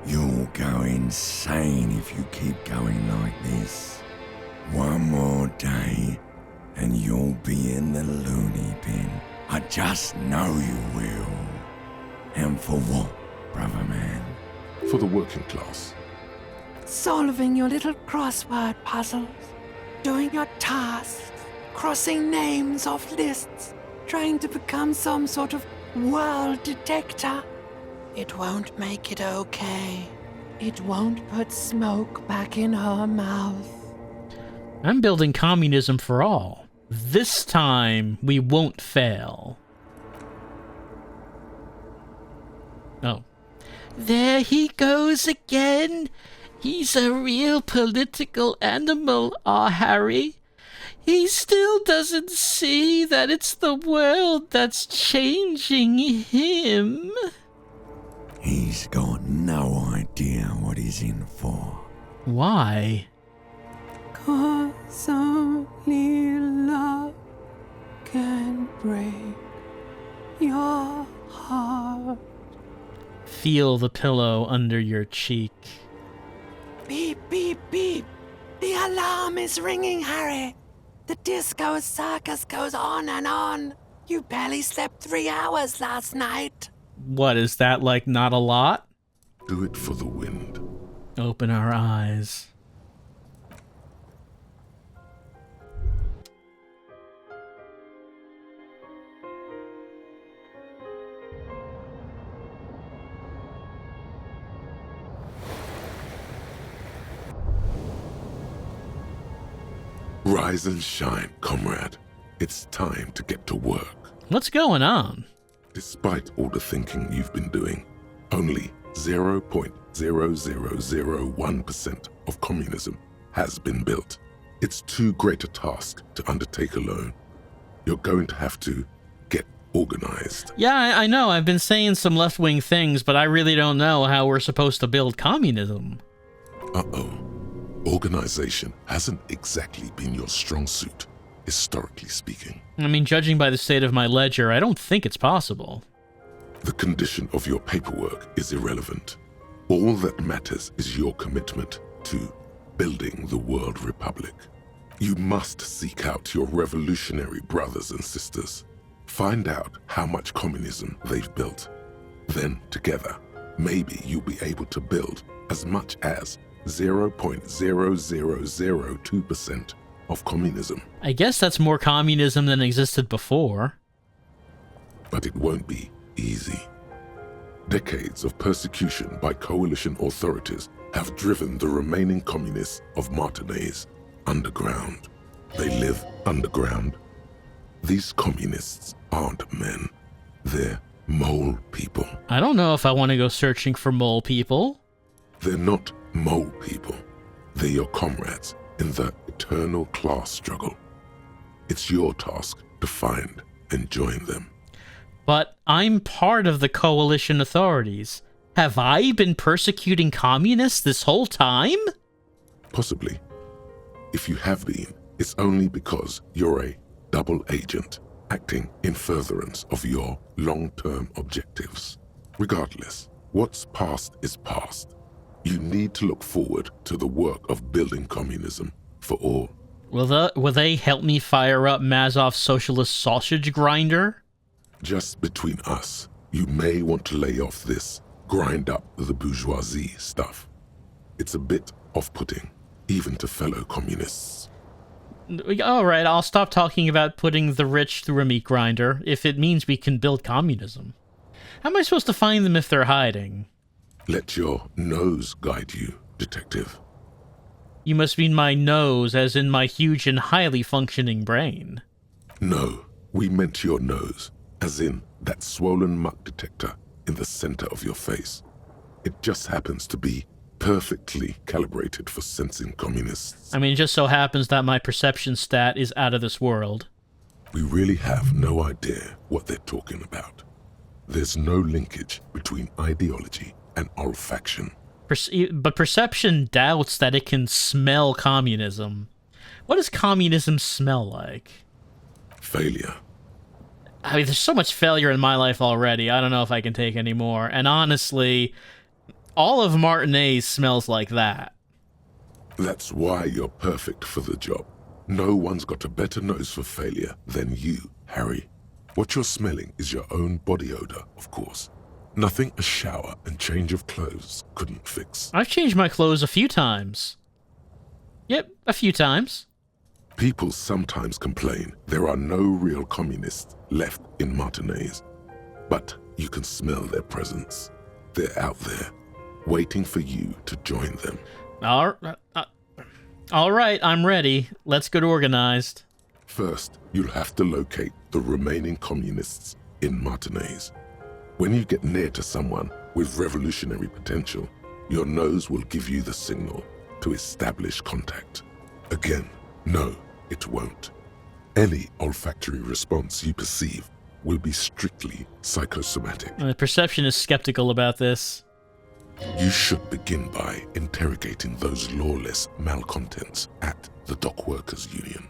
You'll go insane if you keep going like this. One more day, and you'll be in the loony bin. I just know you will. And for what, brother man? For the working class. Solving your little crossword puzzles. Doing your tasks. Crossing names off lists. Trying to become some sort of world detector. It won't make it okay. It won't put smoke back in her mouth. I'm building communism for all. This time, we won't fail. Oh. There he goes again. He's a real political animal, our Harry. He still doesn't see that it's the world that's changing him. He's got no idea what he's in for. Why? 'Cause only love can break your heart. Feel the pillow under your cheek. Beep, beep, beep. The alarm is ringing, Harry. The disco circus goes on and on. You barely slept 3 hours last night. What, is that like not a lot? Do it for the wind. Open our eyes. Rise and shine, comrade. It's time to get to work. What's going on? Despite all the thinking you've been doing, only 0.0001% of communism has been built. It's too great a task to undertake alone. You're going to have to get organized. Yeah, I know. I've been saying some left-wing things, but I really don't know how we're supposed to build communism. Uh-oh. Organization hasn't exactly been your strong suit, historically speaking. I mean, judging by the state of my ledger, I don't think it's possible. The condition of your paperwork is irrelevant. All that matters is your commitment to building the World Republic. You must seek out your revolutionary brothers and sisters. Find out how much communism they've built. Then, together, maybe you'll be able to build as much as 0.0002% of communism. I guess that's more communism than existed before. But it won't be easy. Decades of persecution by coalition authorities have driven the remaining communists of Martinaise underground. They live underground. These communists aren't men. They're mole people. I don't know if I want to go searching for mole people. They're not mole people. They're your comrades in the eternal class struggle. It's your task to find and join them. But I'm part of the coalition authorities. Have I been persecuting communists this whole time? Possibly. If you have been, it's only because you're a double agent acting in furtherance of your long-term objectives. Regardless, what's past is past. You need to look forward to the work of building communism for all. Will they help me fire up Mazov's socialist sausage grinder? Just between us, you may want to lay off this grind up the bourgeoisie stuff. It's a bit off-putting, even to fellow communists. Alright, I'll stop talking about putting the rich through a meat grinder if it means we can build communism. How am I supposed to find them if they're hiding? Let your nose guide you, detective. You must mean my nose, as in my huge and highly functioning brain. No, we meant your nose, as in that swollen muck detector in the center of your face. It just happens to be perfectly calibrated for sensing communists. I mean, it just so happens that my perception stat is out of this world. We really have no idea what they're talking about. There's no linkage between ideology and olfaction. But perception doubts that it can smell communism. What does communism smell like? Failure. I mean, there's so much failure in my life already. I don't know if I can take any more. And honestly, all of Martinez smells like that. That's why you're perfect for the job. No one's got a better nose for failure than you, Harry. What you're smelling is your own body odor, of course. Nothing a shower and change of clothes couldn't fix. I've changed my clothes a few times. Yep, a few times. People sometimes complain there are no real communists left in Martinez. But you can smell their presence. They're out there, waiting for you to join them. All right, I'm ready. Let's get organized. First, you'll have to locate the remaining communists in Martinez. When you get near to someone with revolutionary potential, your nose will give you the signal to establish contact. Again, no, it won't. Any olfactory response you perceive will be strictly psychosomatic. Perception is skeptical about this. You should begin by interrogating those lawless malcontents at the Dock Workers Union.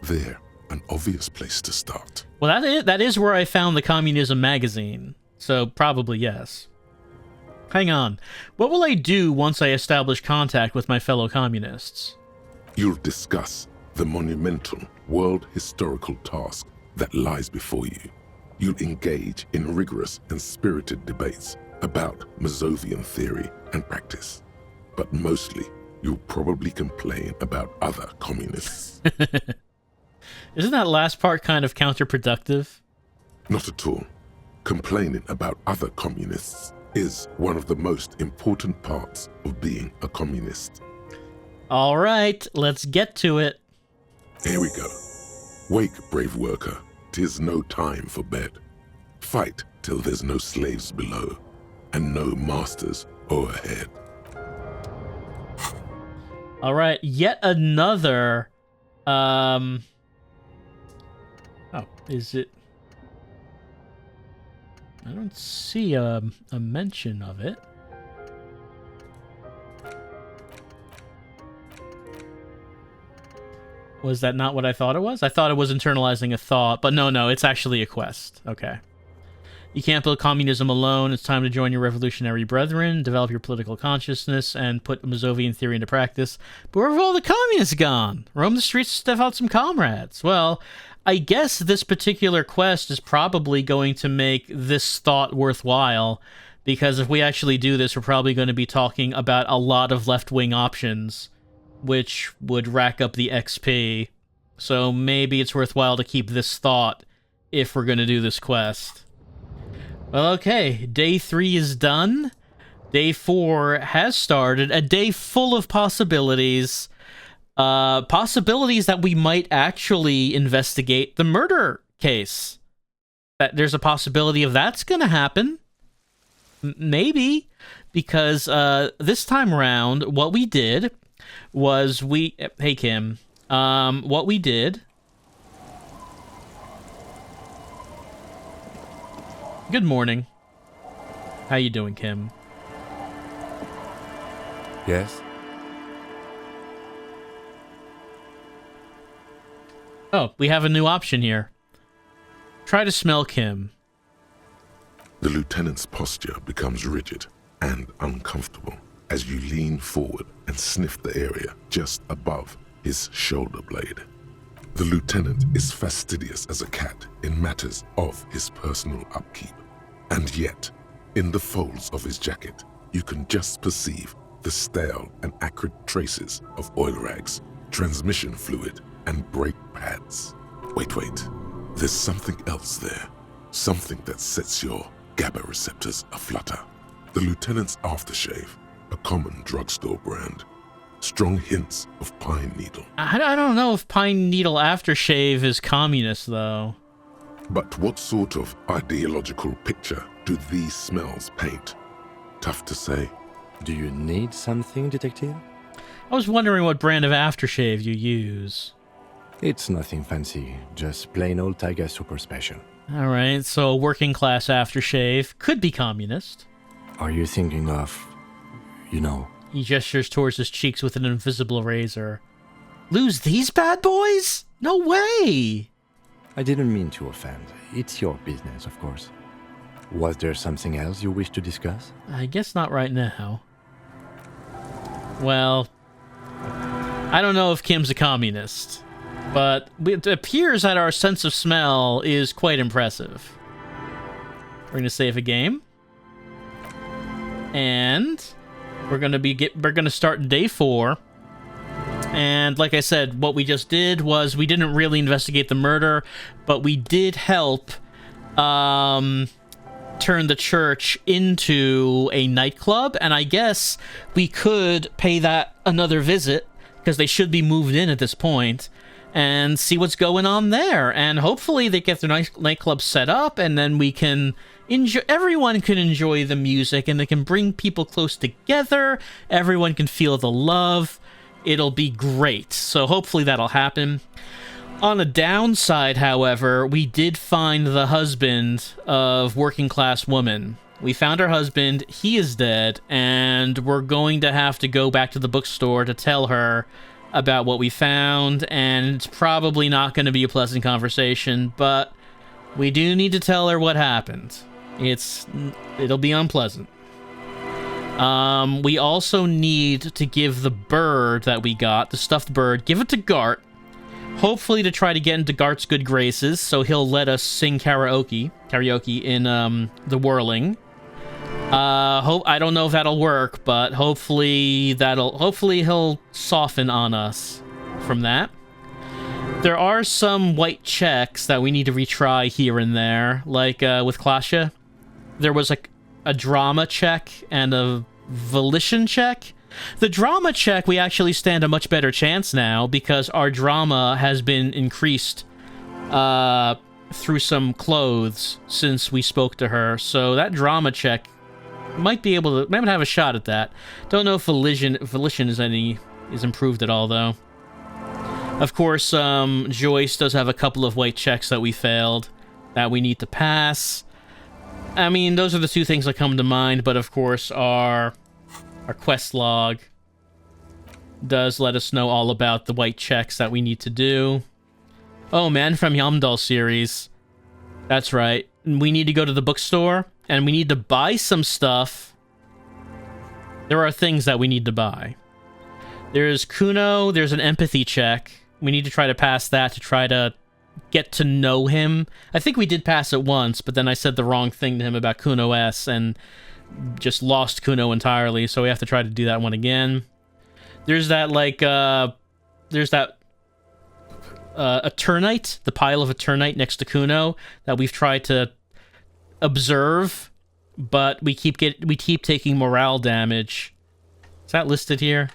They're an obvious place to start. Well, that is where I found the Communism magazine. So, probably yes. Hang on. What will I do once I establish contact with my fellow communists? You'll discuss the monumental world historical task that lies before you. You'll engage in rigorous and spirited debates about Mazovian theory and practice. But mostly, you'll probably complain about other communists. Isn't that last part kind of counterproductive? Not at all. Complaining about other communists is one of the most important parts of being a communist. All right, let's get to it. Here we go. Wake, brave worker. 'Tis no time for bed. Fight till there's no slaves below, and no masters o'erhead. All right, yet another. Oh, is it? I don't see a mention of it. Was that not what I thought it was? I thought it was internalizing a thought, but no, it's actually a quest. Okay. You can't build communism alone. It's time to join your revolutionary brethren, develop your political consciousness, and put Mazovian theory into practice. But where have all the communists gone? Roam the streets to sniff out some comrades. Well, I guess this particular quest is probably going to make this thought worthwhile, because if we actually do this, we're probably going to be talking about a lot of left-wing options, which would rack up the XP. So maybe it's worthwhile to keep this thought if we're going to do this quest. Well, okay, day 3 is done. Day 4 has started. A day full of possibilities. Possibilities that we might actually investigate the murder case. That there's a possibility of that's going to happen. Maybe. Because this time around, what we did was Hey, Kim. What we did Good morning. How you doing, Kim? Yes? Oh, we have a new option here. Try to smell Kim. The lieutenant's posture becomes rigid and uncomfortable as you lean forward and sniff the area just above his shoulder blade. The lieutenant is fastidious as a cat in matters of his personal upkeep. And yet, in the folds of his jacket, you can just perceive the stale and acrid traces of oil rags, transmission fluid, and brake pads. Wait. There's something else there. Something that sets your GABA receptors aflutter. The lieutenant's aftershave, a common drugstore brand. Strong hints of pine needle. I don't know if pine needle aftershave is communist, though. But what sort of ideological picture do these smells paint? Tough to say. Do you need something, detective? I was wondering what brand of aftershave you use. It's nothing fancy, just plain old Tiger Super Special. Alright, so working class aftershave. Could be communist. Are you thinking of, you know? He gestures towards his cheeks with an invisible razor. Lose these bad boys? No way! I didn't mean to offend. It's your business, of course. Was there something else you wish to discuss? I guess not right now. Well, I don't know if Kim's a communist, but it appears that our sense of smell is quite impressive. We're gonna save a game. And we're gonna start day 4. And like I said, what we just did was we didn't really investigate the murder, but we did help turn the church into a nightclub, and I guess we could pay that another visit, because they should be moved in at this point, and see what's going on there. And hopefully they get their nightclub set up, and then we can everyone can enjoy the music, and they can bring people close together. Everyone can feel the love. It'll be great. So hopefully that'll happen. On the downside, however, we did find the husband of working class woman. We found her husband. He is dead, and we're going to have to go back to the bookstore to tell her about what we found, and it's probably not going to be a pleasant conversation, but we do need to tell her what happened. It'll be unpleasant. We also need to give the bird that we got, the stuffed bird, give it to Gart, hopefully to try to get into Gart's good graces, so he'll let us sing karaoke in the Whirling. I don't know if that'll work, but hopefully he'll soften on us from that. There are some white checks that we need to retry here and there, like with Klasha. There was a drama check and a volition check. The drama check, we actually stand a much better chance now because our drama has been increased through some clothes since we spoke to her. So that drama check might have a shot at that. Don't know if volition is improved at all though. Of course, Joyce does have a couple of white checks that we failed that we need to pass. I mean, those are the two things that come to mind, but of course our quest log does let us know all about the white checks that we need to do. Oh, Man from Yamdal series. That's right. We need to go to the bookstore, and we need to buy some stuff. There are things that we need to buy. There's Kuno, there's an empathy check. We need to try to pass that to try to get to know him. I think we did pass it once, but then I said the wrong thing to him about Kuno S, and just lost Kuno entirely, so we have to try to do that one again. There's that, Eternite, the pile of Eternite next to Kuno that we've tried to observe, but we keep taking morale damage. Is that listed here?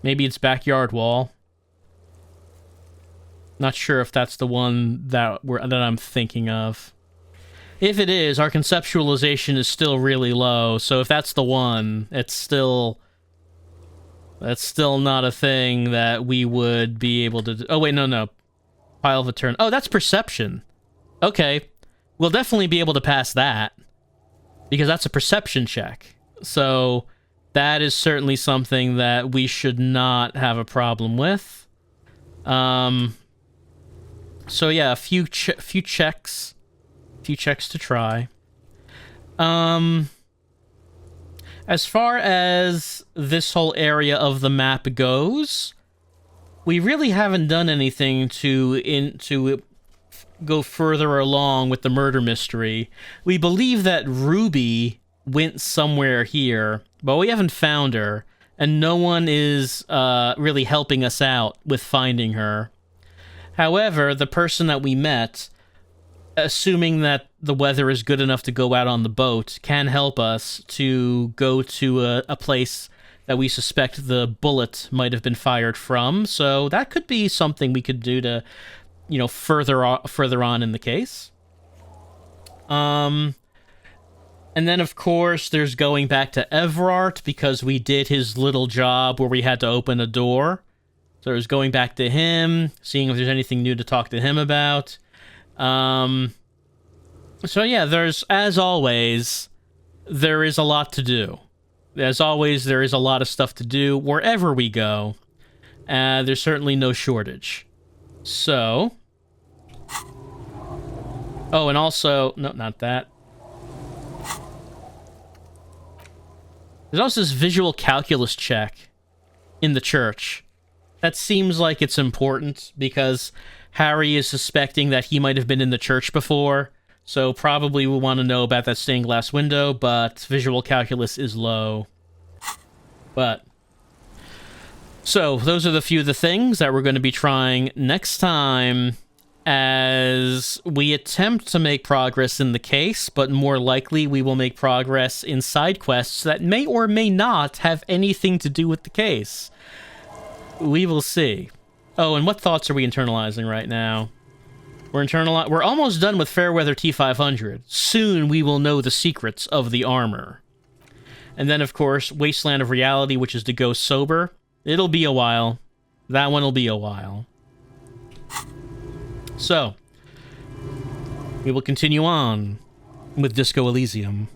Maybe it's backyard wall. Not sure if that's the one that I'm thinking of. If it is, our conceptualization is still really low, so if that's the one, that's still not a thing that we would be able to... Oh, wait, no. Pile of a turn. Oh, that's perception. Okay. We'll definitely be able to pass that, because that's a perception check. So that is certainly something that we should not have a problem with. So yeah, a few checks to try. As far as this whole area of the map goes, we really haven't done anything to go further along with the murder mystery. We believe that Ruby went somewhere here, but we haven't found her, and no one is really helping us out with finding her. However, the person that we met, assuming that the weather is good enough to go out on the boat, can help us to go to a place that we suspect the bullet might have been fired from. So that could be something we could do to, you know, further on in the case. And then, of course, there's going back to Everard, because we did his little job where we had to open a door. So there's going back to him, seeing if there's anything new to talk to him about. So yeah, as always, there is a lot to do. As always, there is a lot of stuff to do wherever we go. There's certainly no shortage. So... Oh, and also... No, not that. There's also this visual calculus check in the church. That seems like it's important, because Harry is suspecting that he might have been in the church before, so probably we'll want to know about that stained glass window, but visual calculus is low. But... So, those are the few of the things that we're going to be trying next time as we attempt to make progress in the case, but more likely we will make progress in side quests that may or may not have anything to do with the case. We will see. Oh, and what thoughts are we internalizing right now? We're almost done with Fairweather T500. Soon we will know the secrets of the armor. And then, of course, Wasteland of Reality, which is to go sober. It'll be a while. That one will be a while. So, we will continue on with Disco Elysium.